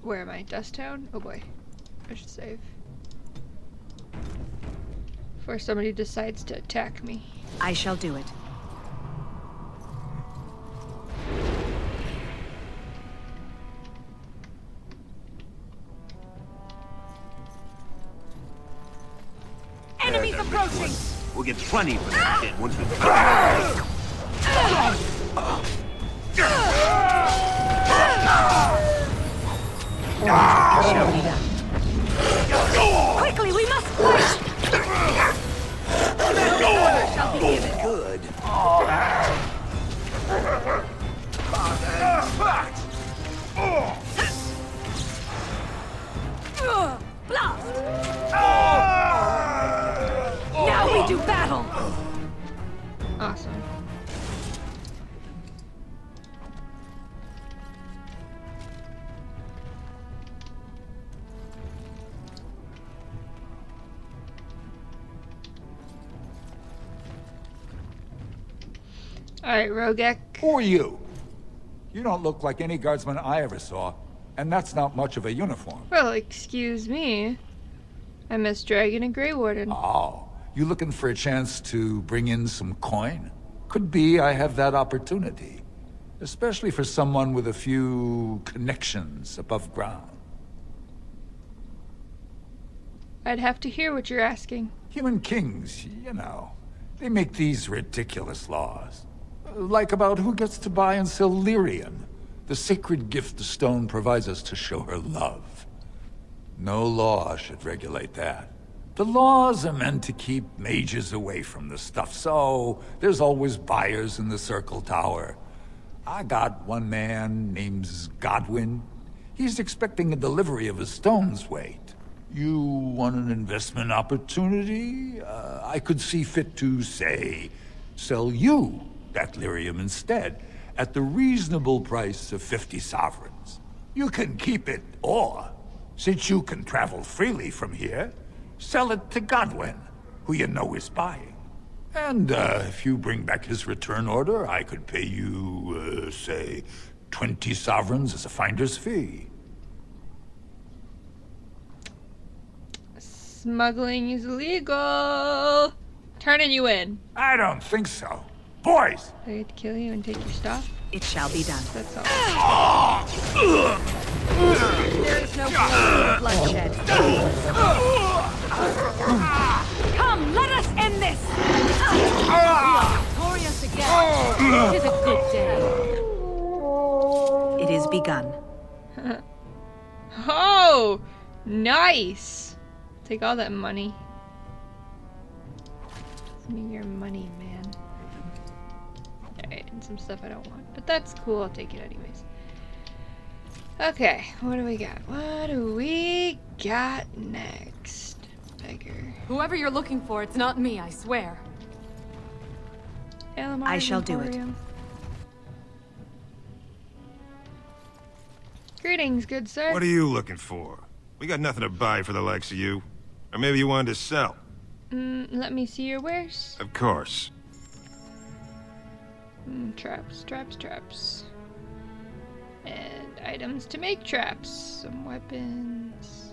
Where am I? Dust Town? Oh boy. I should save. Before somebody decides to attack me. I shall do it. Enemies approaching! We'll get plenty for that shit once we Quickly, we must fight! No order shall be given. Good. Blast! Now we do battle! Awesome. Alright, Rogek. Who are you? You don't look like any guardsman I ever saw, and that's not much of a uniform. Well, excuse me. I'm Miss Dragon and Grey Warden. Oh, you looking for a chance to bring in some coin? Could be I have that opportunity. Especially for someone with a few connections above ground. I'd have to hear what you're asking. Human kings, you know, they make these ridiculous laws. Like about who gets to buy and sell lyrium, the sacred gift the stone provides us to show her love. No law should regulate that. The laws are meant to keep mages away from the stuff, so there's always buyers in the Circle Tower. I got one man named Godwin. He's expecting a delivery of a stone's weight. You want an investment opportunity? I could see fit to, say, sell you that lyrium instead, at the reasonable price of 50 sovereigns. You can keep it, or, since you can travel freely from here, sell it to Godwin, who you know is buying. And if you bring back his return order, I could pay you, say, 20 sovereigns as a finder's fee. Smuggling is illegal. Turning you in. I don't think so. Boys! I get to kill you and take your stuff? It shall be done. That's all. There is no bloodshed. Come, let us end this! We are victorious again. It is a good day. It is begun. Oh! Nice! Take all that money. Give me your money, man. Alright, and some stuff I don't want. But that's cool, I'll take it anyways. Okay, what do we got? What do we got next? Beggar. Whoever you're looking for, it's not me, I swear. I shall do it. Greetings, good sir. What are you looking for? We got nothing to buy for the likes of you. Or maybe you wanted to sell. Let me see your wares. Of course. Traps. And items to make traps. Some weapons.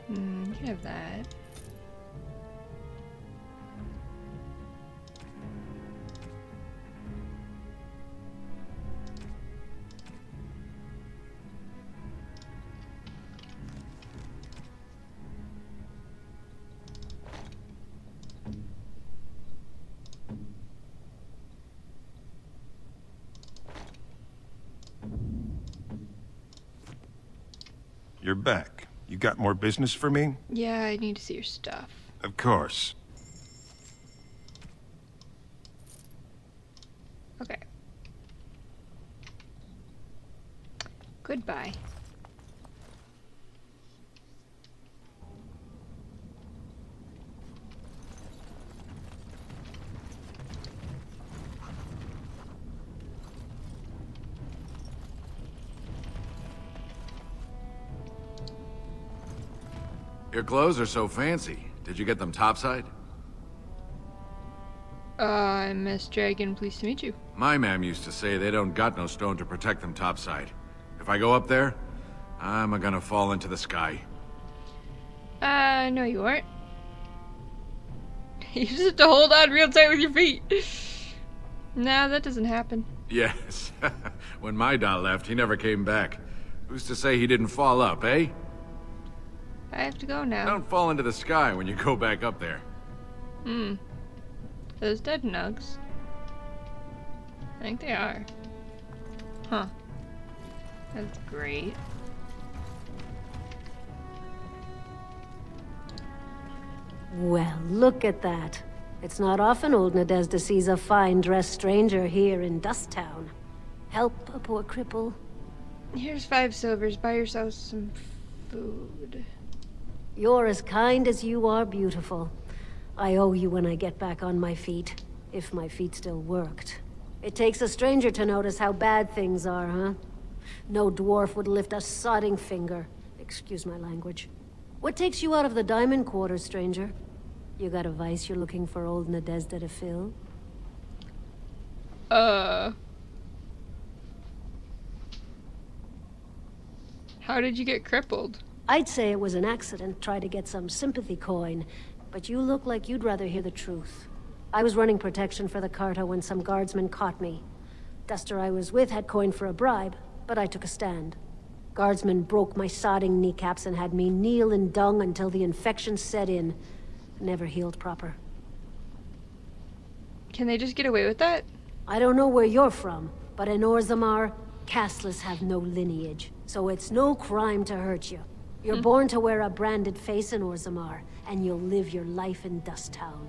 You can have that. you're back. You got more business for me? Yeah, I need to see your stuff. Of course. Okay. Goodbye. Your clothes are so fancy. Did you get them topside? I'm Miss Dragon. Pleased to meet you. My ma'am used to say they don't got no stone to protect them topside. If I go up there, I'm gonna fall into the sky. No you aren't. You just have to hold on real tight with your feet. No, that doesn't happen. Yes. When my dad left, he never came back. Who's to say he didn't fall up, eh? I have to go now. Don't fall into the sky when you go back up there. Those dead nugs. I think they are. Huh. That's great. Well, look at that. It's not often old Nadezda sees a fine-dressed stranger here in Dusttown. Help a poor cripple. Here's 5 silvers. Buy yourself some food. You're as kind as you are beautiful. I owe you when I get back on my feet. If my feet still worked. It takes a stranger to notice how bad things are, huh? No dwarf would lift a sodding finger. Excuse my language. What takes you out of the diamond quarter, stranger? You got a vice you're looking for old Nadezda to fill? How did you get crippled? I'd say it was an accident, try to get some sympathy coin, but you look like you'd rather hear the truth. I was running protection for the Carta when some guardsmen caught me. Duster I was with had coin for a bribe, but I took a stand. Guardsmen broke my sodding kneecaps and had me kneel in dung until the infection set in. Never healed proper. Can they just get away with that? I don't know where you're from, but in Orzammar, casteless have no lineage, so it's no crime to hurt you. You're born to wear a branded face in Orzammar, and you'll live your life in Dusttown.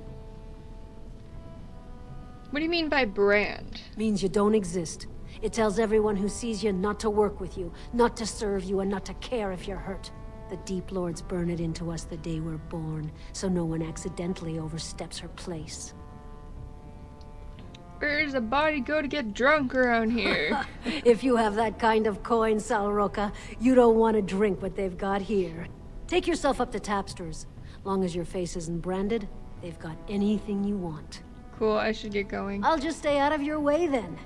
What do you mean by brand? Means you don't exist. It tells everyone who sees you not to work with you, not to serve you, and not to care if you're hurt. The Deep Lords burn it into us the day we're born, so no one accidentally oversteps her place. Where's a body go to get drunk around here? If you have that kind of coin, Salroka, you don't want to drink what they've got here. Take yourself up to Tapster's. Long as your face isn't branded, they've got anything you want. Cool, I should get going. I'll just stay out of your way then.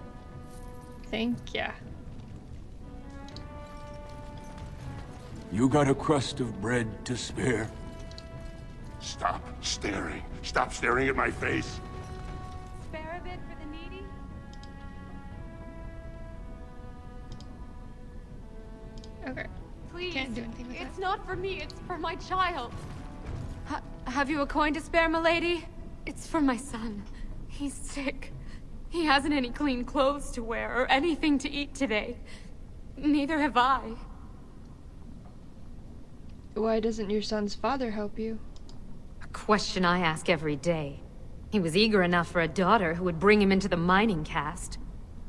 Thank ya. You got a crust of bread to spare? Stop staring. Stop staring at my face. Spare a bit for the needy? Okay. Please. Can't do anything with It's not for me, it's for my child. Have you a coin to spare, milady? It's for my son. He's sick. He hasn't any clean clothes to wear or anything to eat today. Neither have I. Why doesn't your son's father help you? A question I ask every day. He was eager enough for a daughter who would bring him into the mining caste.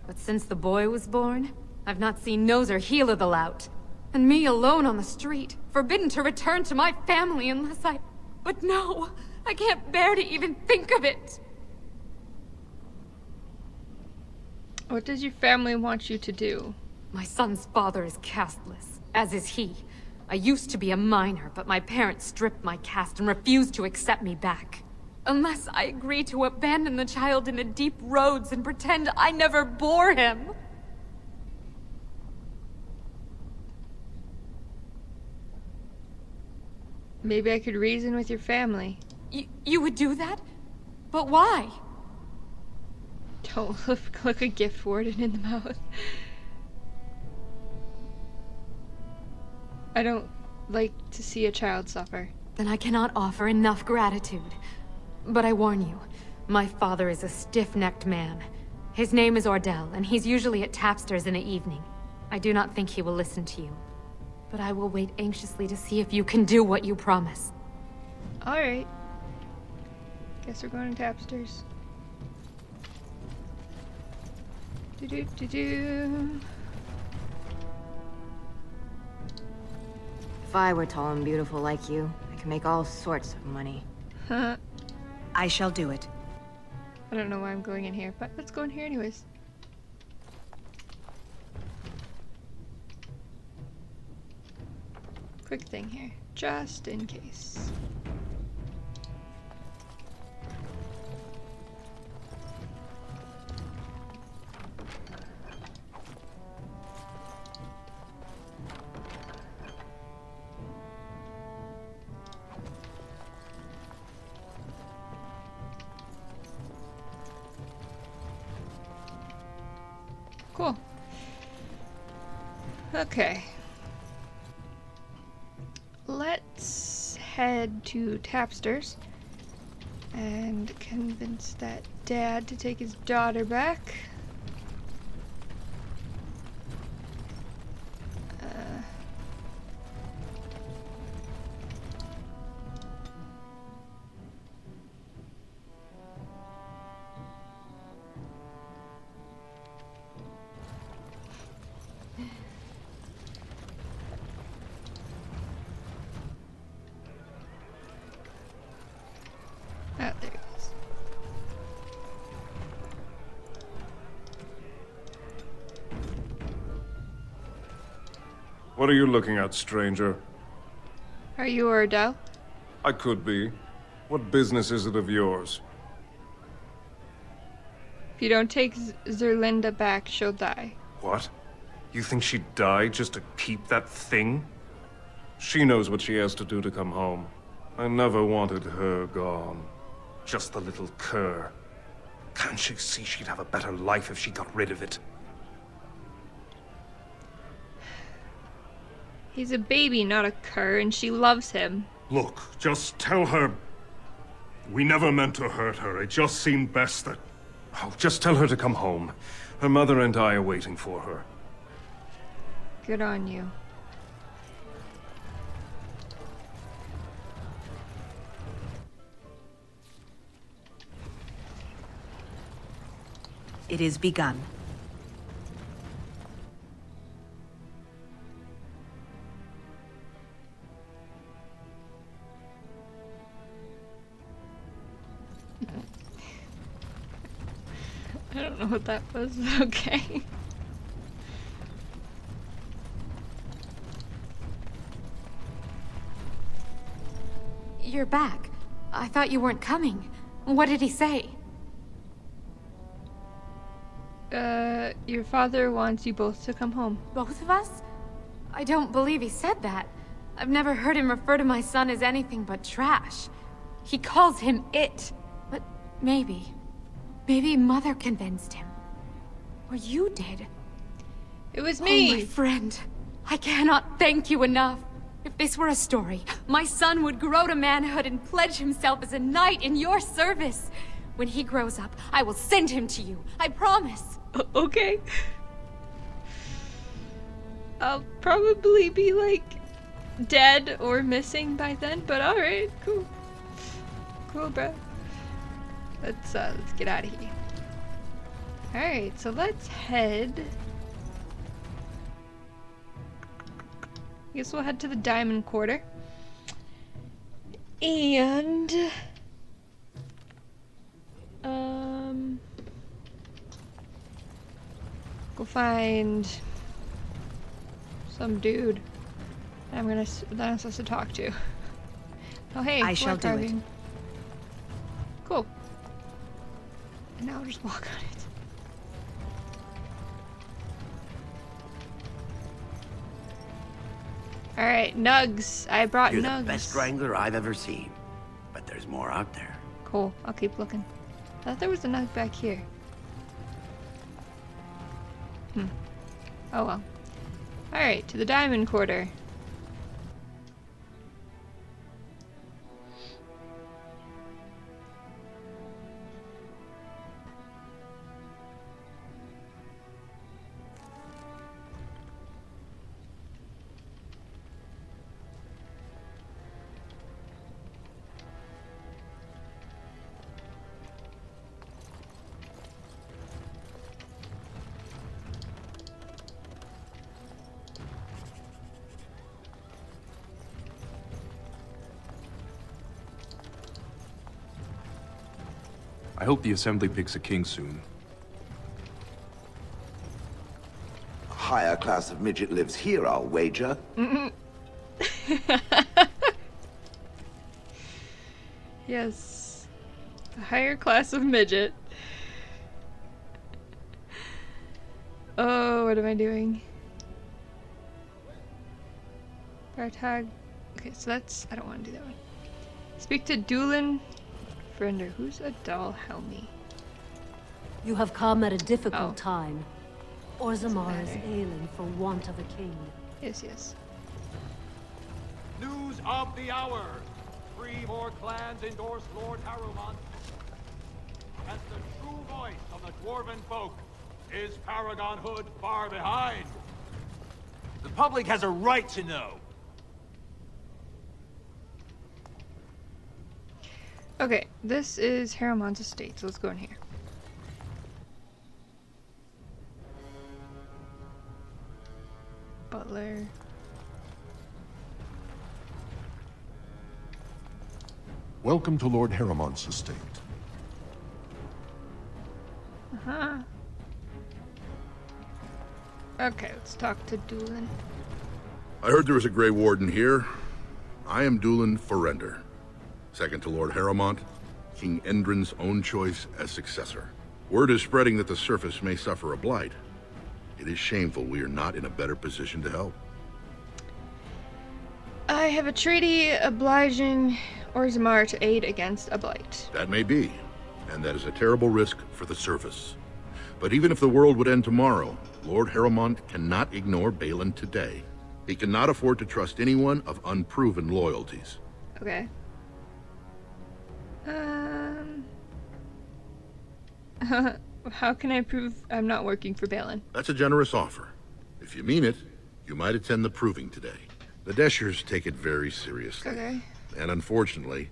But since the boy was born, I've not seen nose or heel of the lout. And me alone on the street, forbidden to return to my family unless I... But no! I can't bear to even think of it! What does your family want you to do? My son's father is casteless, as is he. I used to be a miner, but my parents stripped my caste and refused to accept me back. Unless I agree to abandon the child in the deep roads and pretend I never bore him. Maybe I could reason with your family. You would do that? But why? Don't look a gift warden in the mouth. I don't like to see a child suffer. Then I cannot offer enough gratitude. But I warn you, my father is a stiff-necked man. His name is Ordell, and he's usually at Tapster's in the evening. I do not think he will listen to you. but I will wait anxiously to see if you can do what you promise. Alright. Guess we're going to Tapsters. Do-do-do-do. If I were tall and beautiful like you, I could make all sorts of money. I shall do it. I don't know why I'm going in here, but let's go in here anyways. Quick thing here, just in case. Cool. Okay. Let's head to Tapsters and convince that dad to take his daughter back. Oh, there he is. What are you looking at, stranger? Are you Ordell? I could be. What business is it of yours? If you don't take Zerlinda back, she'll die. What? You think she'd die just to keep that thing? She knows what she has to do to come home. I never wanted her gone. Just the little cur. Can't she see she'd have a better life if she got rid of it? He's a baby, not a cur, and she loves him. Look, just tell her... We never meant to hurt her. It just seemed best that... Oh, just tell her to come home. Her mother and I are waiting for her. Good on you. It is begun. I don't know what that was. Okay. You're back. I thought you weren't coming. What did he say? Your father wants you both to come home. Both of us? I don't believe he said that. I've never heard him refer to my son as anything but trash. He calls him it. But maybe Mother convinced him. Or you did. It was me! Oh, my friend. I cannot thank you enough. If this were a story, my son would grow to manhood and pledge himself as a knight in your service. When he grows up, I will send him to you. I promise. Okay. I'll probably be, like, dead or missing by then, but alright, cool. Cool, bro. Let's get out of here. Alright, so let's head... I guess we'll head to the Diamond Quarter. And... go find... some dude that I'm supposed to talk to. Oh hey, I shall do it. Cool. And now I'll just walk on it. Alright, Nugs. I brought You're Nugs. the best wrangler I've ever seen. But there's more out there. Cool. I'll keep looking. I thought there was a Nug back here. Oh well. Alright, to the Diamond Quarter. I hope the Assembly picks a king soon. A higher class of midget lives here, I'll wager. Yes. A higher class of midget. Oh, what am I doing? Bartag. Okay, so that's... I don't want to do that one. Speak to Dwarven Friender. Who's a doll Helmi? You have come at a difficult time. Orzammar is ailing for want of a king. Yes, yes. News of the hour. 3 more clans endorse Lord Harrowmont as the true voice of the Dwarven folk. Is Paragon Hood far behind? The public has a right to know. Okay, this is Harrowmont's estate, so let's go in here. Butler. Welcome to Lord Harrowmont's estate. Uh-huh. Okay, let's talk to Dwarven. I heard there was a Grey Warden here. I am Dwarven Forrender. Second to Lord Harrowmont, King Endrin's own choice as successor. Word is spreading that the surface may suffer a blight. It is shameful we are not in a better position to help. I have a treaty obliging Orzammar to aid against a blight. That may be, and that is a terrible risk for the surface. But even if the world would end tomorrow, Lord Harrowmont cannot ignore Balin today. He cannot afford to trust anyone of unproven loyalties. Okay. How can I prove I'm not working for Balin? That's a generous offer. If you mean it, you might attend the proving today. The Deshers take it very seriously. Okay. And unfortunately,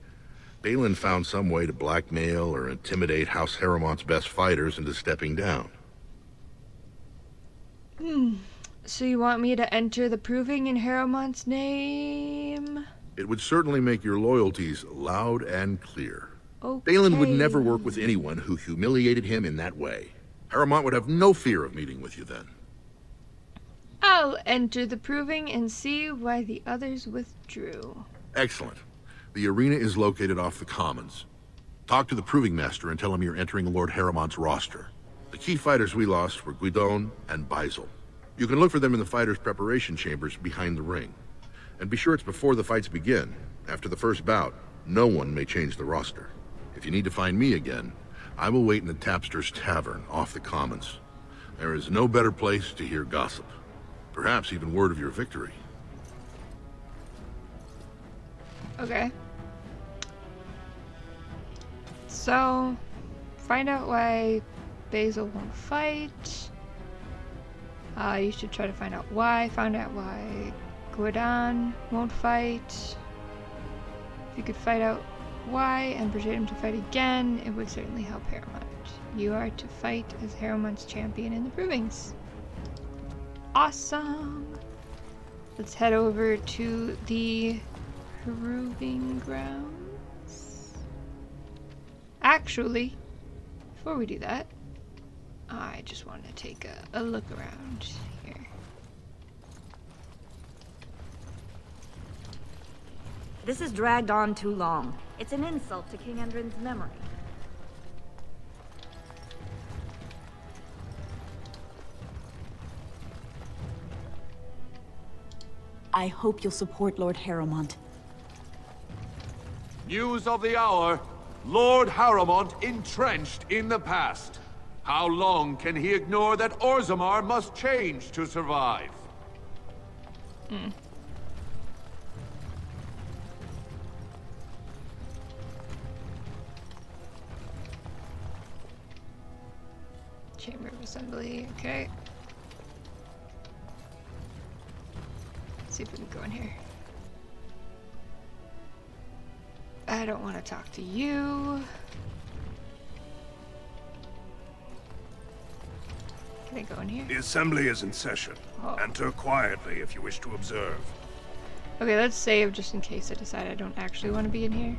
Balin found some way to blackmail or intimidate House Harrowmont's best fighters into stepping down. So you want me to enter the proving in Harrowmont's name? It would certainly make your loyalties loud and clear. Okay. Balin would never work with anyone who humiliated him in that way. Harrowmont would have no fear of meeting with you then. I'll enter the proving and see why the others withdrew. Excellent. The arena is located off the Commons. Talk to the proving master and tell him you're entering Lord Harrowmont's roster. The key fighters we lost were Guidon and Baisel. You can look for them in the fighters' preparation chambers behind the ring. And be sure it's before the fights begin. After the first bout, no one may change the roster. If you need to find me again, I will wait in the Tapster's Tavern off the Commons. There is no better place to hear gossip. Perhaps even word of your victory. Okay. So, find out why Basil won't fight. You should try to find out why. Find out why Guidon won't fight. If you could find out why and persuade him to fight again, it would certainly help Harrowmont. You are to fight as Harrowmont's champion in the provings. Awesome! Let's head over to the proving grounds. Actually, before we do that, I just want to take a look around here. This has dragged on too long. It's an insult to King Endrin's memory. I hope you'll support Lord Harrowmont. News of the hour. Lord Harrowmont entrenched in the past. How long can he ignore that Orzammar must change to survive? Chamber of Assembly, okay. Let's see if we can go in here. I don't want to talk to you. Can I go in here? The assembly is in session. Enter quietly if you wish to observe. Okay, let's save just in case I decide I don't actually want to be in here.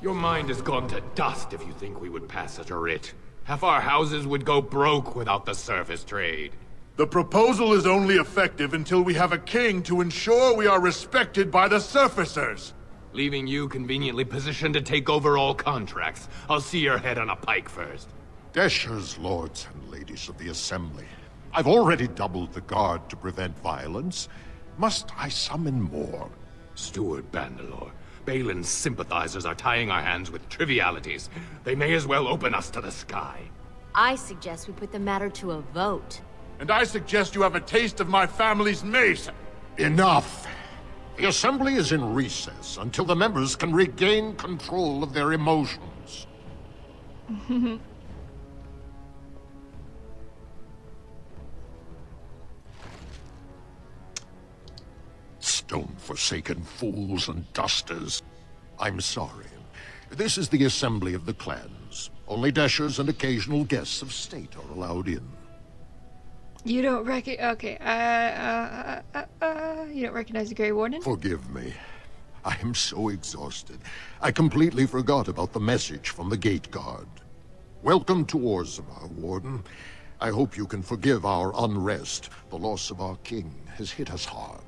Your mind has gone to dust if you think we would pass such a writ. Half our houses would go broke without the surface trade. The proposal is only effective until we have a king to ensure we are respected by the surfacers. Leaving you conveniently positioned to take over all contracts. I'll see your head on a pike first. Deshers, lords and ladies of the Assembly. I've already doubled the guard to prevent violence. Must I summon more? Steward Bandalore, Balin's sympathizers are tying our hands with trivialities. They may as well open us to the sky. I suggest we put the matter to a vote. And I suggest you have a taste of my family's mace. Enough! The Assembly is in recess until the members can regain control of their emotions. Stone-forsaken fools and dusters. I'm sorry. This is the Assembly of the Clans. Only Deshers and occasional guests of state are allowed in. You don't okay, you don't recognize the Grey Warden? Forgive me. I am so exhausted. I completely forgot about the message from the gate guard. Welcome to Orzammar, Warden. I hope you can forgive our unrest. The loss of our king has hit us hard.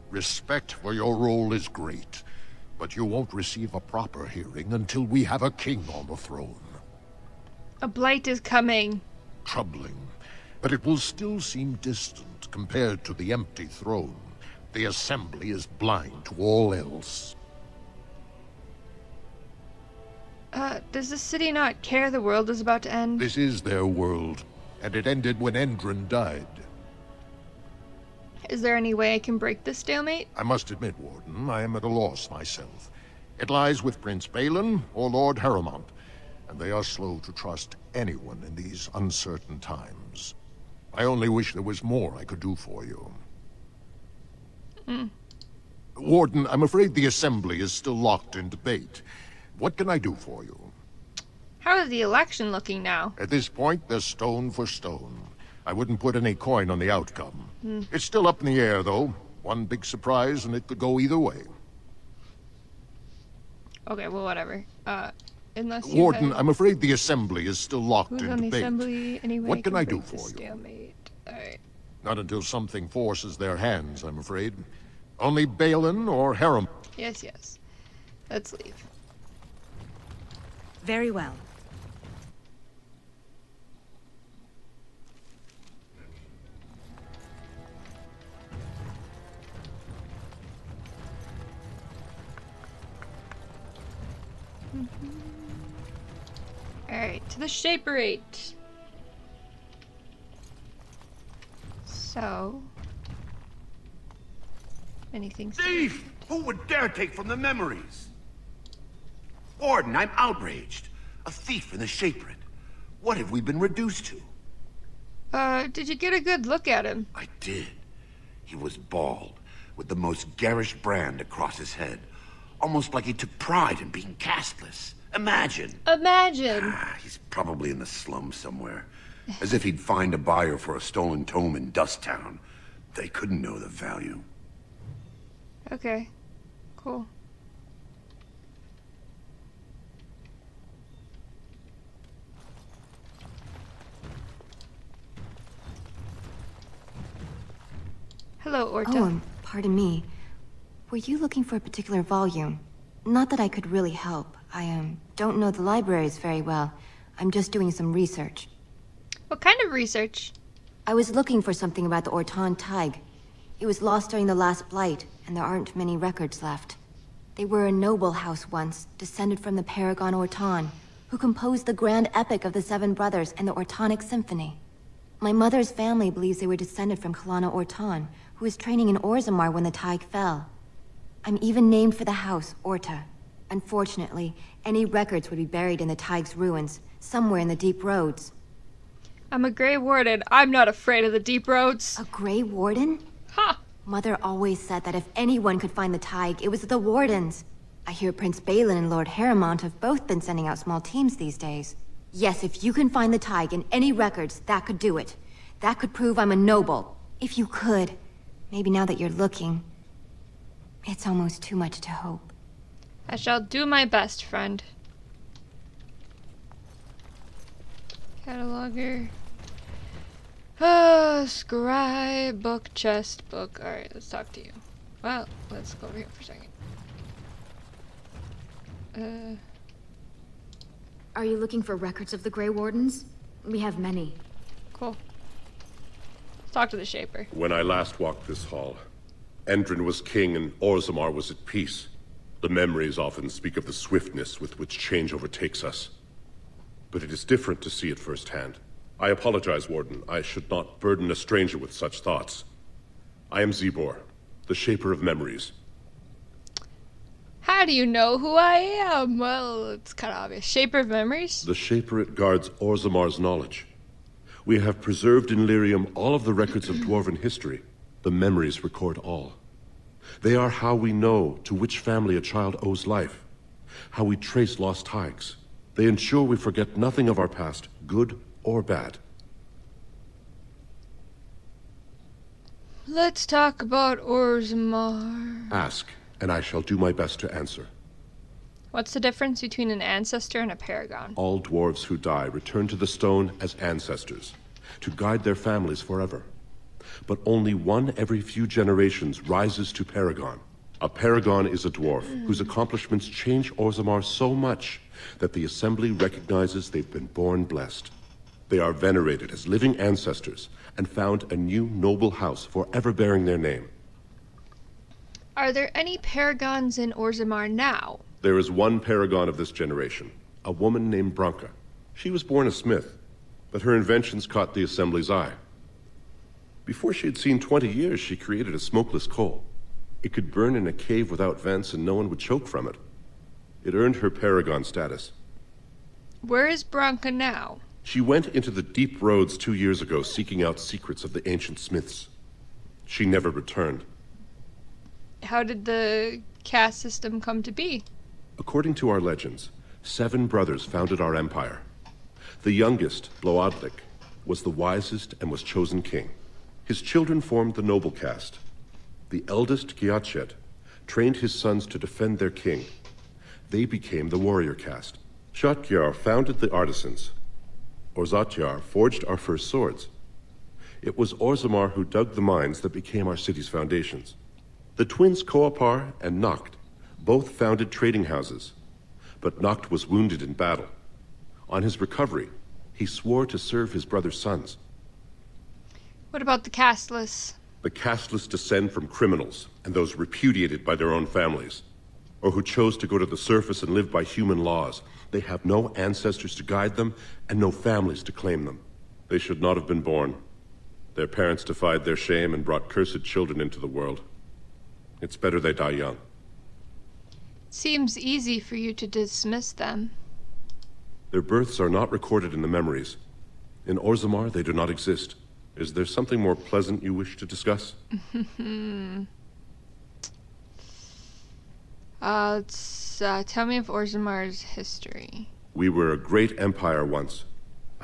Respect for your role is great, but you won't receive a proper hearing until we have a king on the throne. A blight is coming. Troubling, but it will still seem distant compared to the empty throne. The Assembly is blind to all else. Does the city not care the world is about to end? This is their world, and it ended when Endron died. Is there any way I can break this stalemate? I must admit, Warden, I am at a loss myself. It lies with Prince Balin or Lord Harrowmont, and they are slow to trust anyone in these uncertain times. I only wish there was more I could do for you. Warden, I'm afraid the Assembly is still locked in debate. What can I do for you? How is the election looking now? At this point, they're stone for stone. I wouldn't put any coin on the outcome. It's still up in the air, though. One big surprise, and it could go either way. Okay, well, whatever. Unless you Warden, have... I'm afraid the Assembly is still locked Who's in on the debate. Assembly anyway? What can I do break the for you? Stalemate. Alright. Not until something forces their hands, I'm afraid. Only Balin or Harrowmont. Yes, yes. Let's leave. Very well. Alright, to the Shaperate. So... anything... Thief! Who would dare take from the memories? Warden, I'm outraged. A thief in the Shaperate. What have we been reduced to? Did you get a good look at him? I did. He was bald, with the most garish brand across his head. Almost like he took pride in being castless. Imagine. Imagine. He's probably in the slums somewhere. As if he'd find a buyer for a stolen tome in Dusttown. They couldn't know the value. Okay. Cool. Hello, Orta. Oh, pardon me. Were you looking for a particular volume? Not that I could really help. I, don't know the libraries very well. I'm just doing some research. What kind of research? I was looking for something about the Orton Tig. It was lost during the last Blight, and there aren't many records left. They were a noble house once, descended from the Paragon Orton, who composed the grand epic of the Seven Brothers and the Ortonic Symphony. My mother's family believes they were descended from Kalana Orton, who was training in Orzammar when the Tig fell. I'm even named for the house, Orta. Unfortunately, any records would be buried in the Tig's ruins, somewhere in the deep roads. I'm a Grey Warden. I'm not afraid of the deep roads. A Grey Warden? Ha! Mother always said that if anyone could find the Tig, it was the Wardens. I hear Prince Balin and Lord Harrowmont have both been sending out small teams these days. Yes, if you can find the Tig in any records, that could do it. That could prove I'm a noble. If you could. Maybe now that you're looking. It's almost too much to hope. I shall do my best, friend. Cataloger. Scribe, book, chest, book. Alright, let's talk to you. Well, let's go over here for a second. Are you looking for records of the Grey Wardens? We have many. Cool. Let's talk to the Shaper. When I last walked this hall, Endrin was king and Orzammar was at peace. The memories often speak of the swiftness with which change overtakes us. But it is different to see it firsthand. I apologize, Warden. I should not burden a stranger with such thoughts. I am Zebor, the Shaper of Memories. How do you know who I am? Well, it's kind of obvious. Shaper of Memories? The Shaperate guards Orzammar's knowledge. We have preserved in Lyrium all of the records of Dwarven history. The memories record all. They are how we know to which family a child owes life, how we trace lost ties. They ensure we forget nothing of our past, good or bad. Let's talk about Orzammar. Ask, and I shall do my best to answer. What's the difference between an ancestor and a paragon? All dwarves who die return to the stone as ancestors, to guide their families forever. But only one every few generations rises to paragon. A paragon is a dwarf whose accomplishments change Orzammar so much that the Assembly recognizes they've been born blessed. They are venerated as living ancestors and found a new noble house forever bearing their name. Are there any paragons in Orzammar now? There is one paragon of this generation, a woman named Branka. She was born a smith, but her inventions caught the Assembly's eye. Before she had seen 20 years, she created a smokeless coal. It could burn in a cave without vents and no one would choke from it. It earned her paragon status. Where is Branka now? She went into the deep roads 2 years ago seeking out secrets of the ancient smiths. She never returned. How did the caste system come to be? According to our legends, 7 brothers founded our empire. The youngest, Bloadlik, was the wisest and was chosen king. His children formed the noble caste. The eldest, Giachet, trained his sons to defend their king. They became the warrior caste. Shotgyar founded the artisans. Orzatyar forged our first swords. It was Orzammar who dug the mines that became our city's foundations. The twins Koapar and Noct both founded trading houses, but Noct was wounded in battle. On his recovery, he swore to serve his brother's sons. What about the casteless? The casteless descend from criminals and those repudiated by their own families, or who chose to go to the surface and live by human laws. They have no ancestors to guide them and no families to claim them. They should not have been born. Their parents defied their shame and brought cursed children into the world. It's better they die young. Seems easy for you to dismiss them. Their births are not recorded in the memories. In Orzammar, they do not exist. Is there something more pleasant you wish to discuss? Tell me of Orzammar's history. We were a great empire once,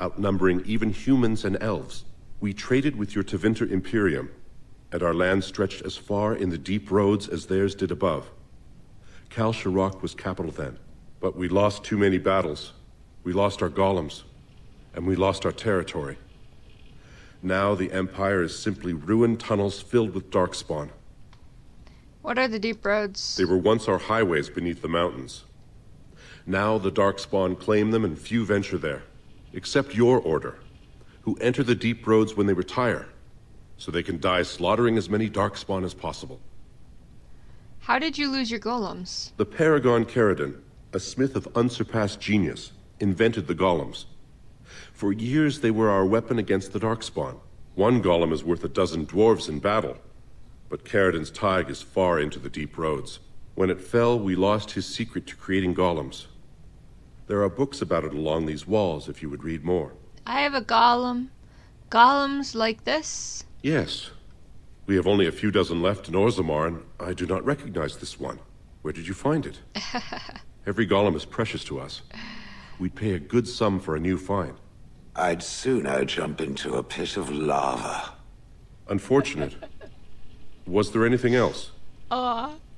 outnumbering even humans and elves. We traded with your Tevinter Imperium, and our land stretched as far in the deep roads as theirs did above. Kal Sharok was capital then, but we lost too many battles. We lost our golems, and we lost our territory. Now the Empire is simply ruined tunnels filled with darkspawn. What are the deep roads? They were once our highways beneath the mountains. Now the darkspawn claim them and few venture there, except your order, who enter the deep roads when they retire, so they can die slaughtering as many darkspawn as possible. How did you lose your golems? The Paragon Caridin, a smith of unsurpassed genius, invented the golems. For years they were our weapon against the darkspawn. One golem is worth 12 dwarves in battle, but Caridin's Tig is far into the deep roads. When it fell, we lost his secret to creating golems. There are books about it along these walls if you would read more. I have a golem. Golems like this? Yes. We have only a few dozen left in Orzammar, and I do not recognize this one. Where did you find it? Every golem is precious to us. We'd pay a good sum for a new find. I'd sooner jump into a pit of lava. Unfortunate. Was there anything else?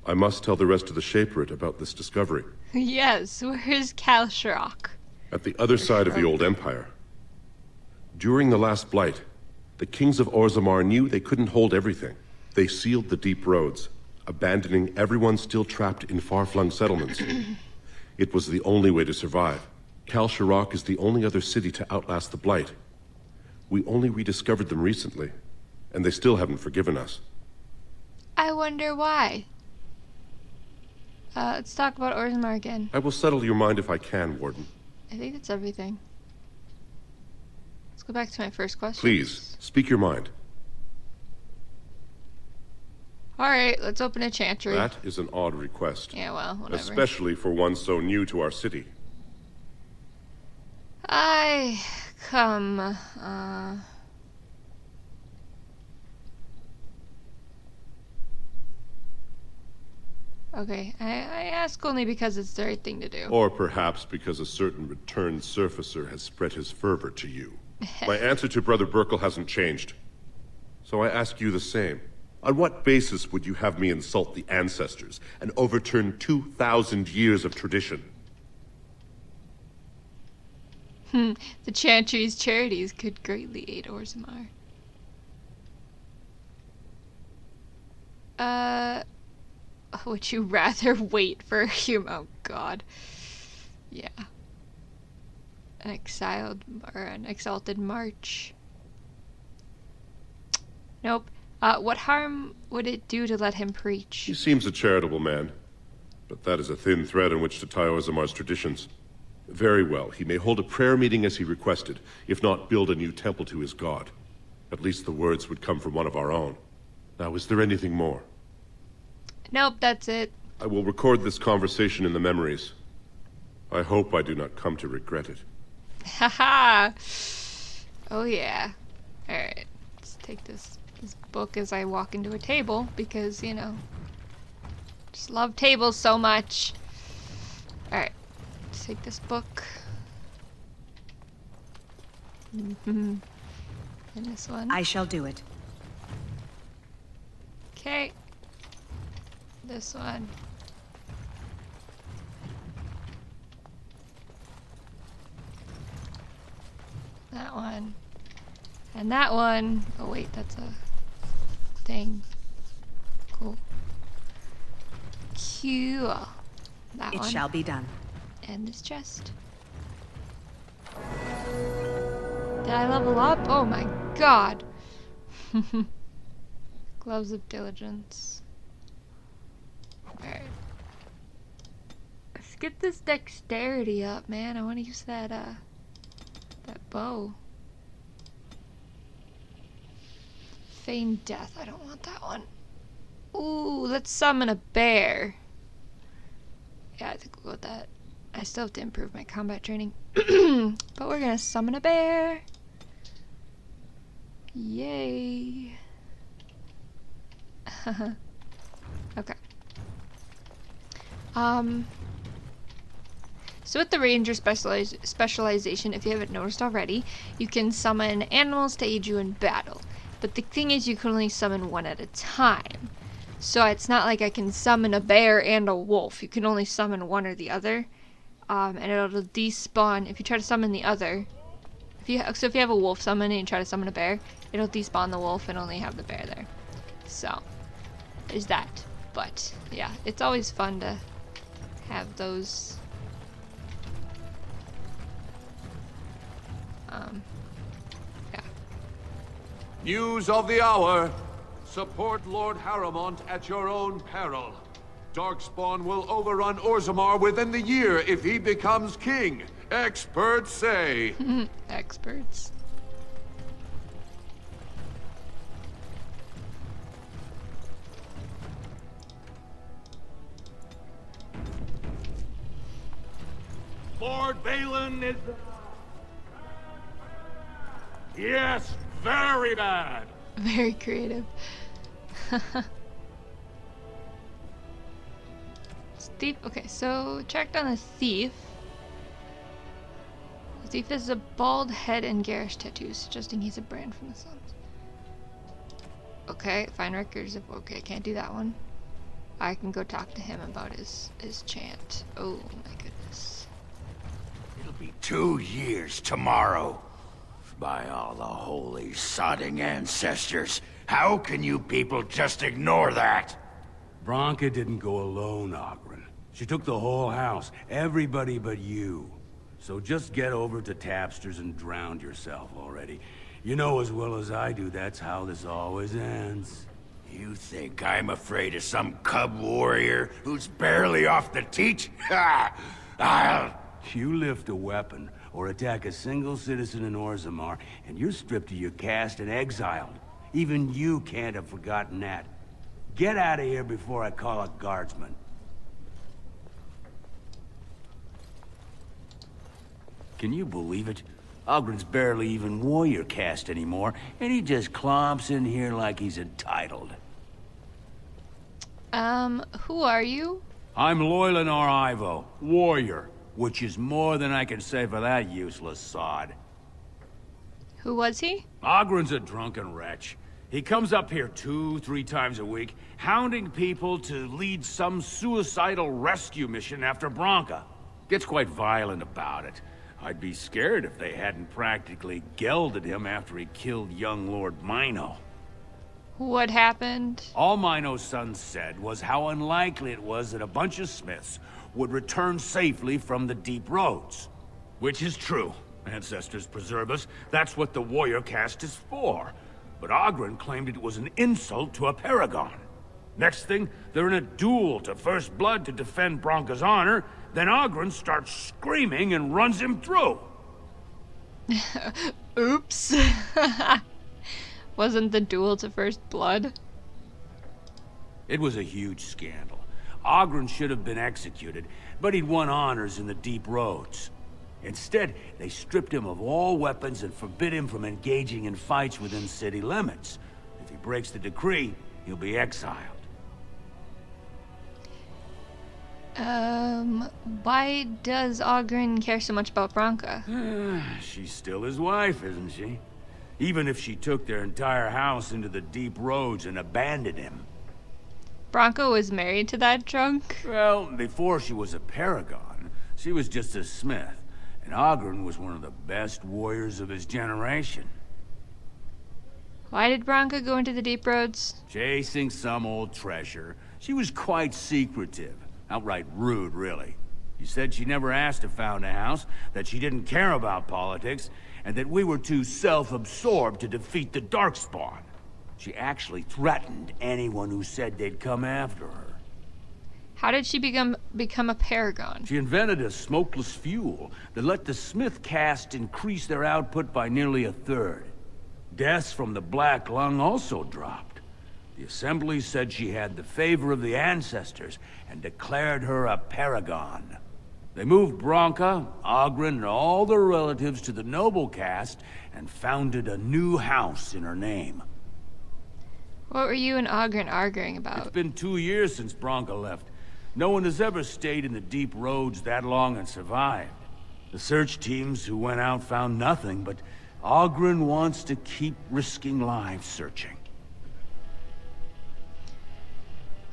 I must tell the rest of the Shaperate about this discovery. Yes, where's Kalsharok? At the other side of the old empire. During the last blight, the kings of Orzammar knew they couldn't hold everything. They sealed the deep roads, abandoning everyone still trapped in far-flung settlements. It was the only way to survive. Kalsharok is the only other city to outlast the blight. We only rediscovered them recently, and they still haven't forgiven us. I wonder why. Let's talk about Orzammar again. I will settle your mind if I can, Warden. I think that's everything. Let's go back to my first question. Please, speak your mind. Alright, let's open a chantry. That is an odd request. Yeah, well, whatever. Especially for one so new to our city. Okay, I ask only because it's the right thing to do. Or perhaps because a certain returned surfacer has spread his fervor to you. My answer to Brother Burkle hasn't changed. So I ask you the same. On what basis would you have me insult the ancestors and overturn 2,000 years of tradition? The chantry's charities could greatly aid Orzammar. Would you rather wait for a human? Oh god. Yeah. An exalted march. Nope. What harm would it do to let him preach? He seems a charitable man, but that is a thin thread on which to tie Orzammar's traditions. Very well, he may hold a prayer meeting as he requested, if not build a new temple to his god. At least the words would come from one of our own. Now, is there anything more? Nope, that's it. I will record this conversation in the memories. I hope I do not come to regret it. Haha! Oh yeah. Alright, let's take this book as I walk into a table, because, you know, just love tables so much. Alright, let's take this book. And this one. I shall do it. Okay. This one. That one. And that one. Oh wait, that's a thing. Cool. Cool. That one. It shall be done. And this chest. Did I level up? Oh my god. Gloves of diligence. Alright. Let's get this dexterity up, man. I want to use that bow. Feign death. I don't want that one. Ooh, let's summon a bear. Yeah, I think we'll go with that. I still have to improve my combat training. But we're gonna summon a bear. Yay. Okay. So with the ranger specialization, if you haven't noticed already, you can summon animals to aid you in battle. But the thing is, you can only summon one at a time. So it's not like I can summon a bear and a wolf. You can only summon one or the other. And it'll despawn if you try to summon the other. If you have a wolf summon and you try to summon a bear, it'll despawn the wolf and only have the bear there. So there's that. But yeah, it's always fun to have those. Yeah. News of the hour. Support Lord Harrowmont at your own peril. Darkspawn will overrun Orzammar within the year if he becomes king. Experts say. Experts. Lord Balin is... Yes, very bad. Very creative. Thief. Okay, so checked on the thief. The thief has a bald head and garish tattoos, suggesting he's a brand from the Suns. Okay, find records of... Okay, can't do that one. I can go talk to him about his chant. Oh my goodness. It'll be 2 years tomorrow. By all the holy sodding ancestors, how can you people just ignore that? Branka didn't go alone, Oghren. She took the whole house, everybody but you. So just get over to Tapster's and drown yourself already. You know as well as I do that's how this always ends. You think I'm afraid of some cub warrior who's barely off the teat? Ha! You lift a weapon or attack a single citizen in Orzammar, and you're stripped of your caste and exiled. Even you can't have forgotten that. Get out of here before I call a guardsman. Can you believe it? Ogren's barely even warrior caste anymore, and he just clomps in here like he's entitled. Who are you? I'm Loylanar Ivo, warrior, which is more than I can say for that useless sod. Who was he? Ogren's a drunken wretch. He comes up here 2-3 times a week, hounding people to lead some suicidal rescue mission after Branka. Gets quite violent about it. I'd be scared if they hadn't practically gelded him after he killed young Lord Mino. What happened? All Mino's son said was how unlikely it was that a bunch of smiths would return safely from the deep roads. Which is true. Ancestors preserve us. That's what the warrior caste is for. But Oghren claimed it was an insult to a paragon. Next thing, they're in a duel to first blood to defend Branka's honor. Then Oghren starts screaming and runs him through. Oops. Wasn't the duel to first blood? It was a huge scandal. Oghren should have been executed, but he'd won honors in the deep roads. Instead, they stripped him of all weapons and forbid him from engaging in fights within city limits. If he breaks the decree, he'll be exiled. Why does Oghren care so much about Branka? She's still his wife, isn't she? Even if she took their entire house into the deep roads and abandoned him. Branka was married to that drunk? Well, before she was a paragon, she was just a smith. And Oghren was one of the best warriors of his generation. Why did Branka go into the deep roads? Chasing some old treasure. She was quite secretive. Outright rude, really. She said she never asked to found a house, that she didn't care about politics, and that we were too self-absorbed to defeat the Darkspawn. She actually threatened anyone who said they'd come after her. How did she become a paragon? She invented a smokeless fuel that let the smith caste increase their output by nearly 1/3. Deaths from the Black Lung also dropped. The Assembly said she had the favor of the ancestors and declared her a paragon. They moved Branka, Oghren, and all their relatives to the noble caste and founded a new house in her name. What were you and Oghren arguing about? It's been 2 years since Branka left. No one has ever stayed in the deep roads that long and survived. The search teams who went out found nothing, but Oghren wants to keep risking lives searching.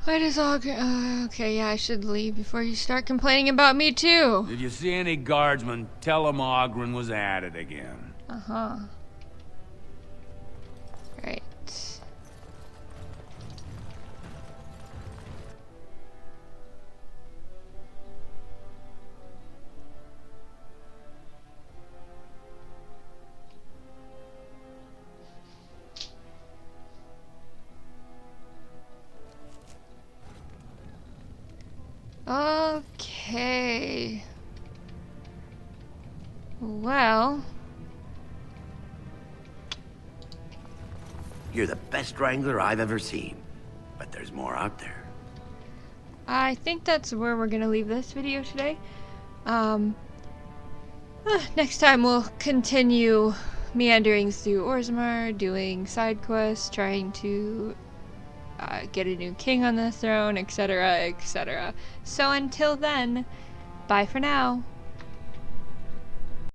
Why does Oghren... okay, yeah, I should leave before you start complaining about me too. If you see any guardsmen, tell them Oghren was at it again. Uh-huh. Right. Okay. Well... You're the best wrangler I've ever seen. But there's more out there. I think that's where we're gonna leave this video today. Next time we'll continue meandering through Orzammar, doing side quests, trying to get a new king on the throne, etc., etc. So until then, bye for now.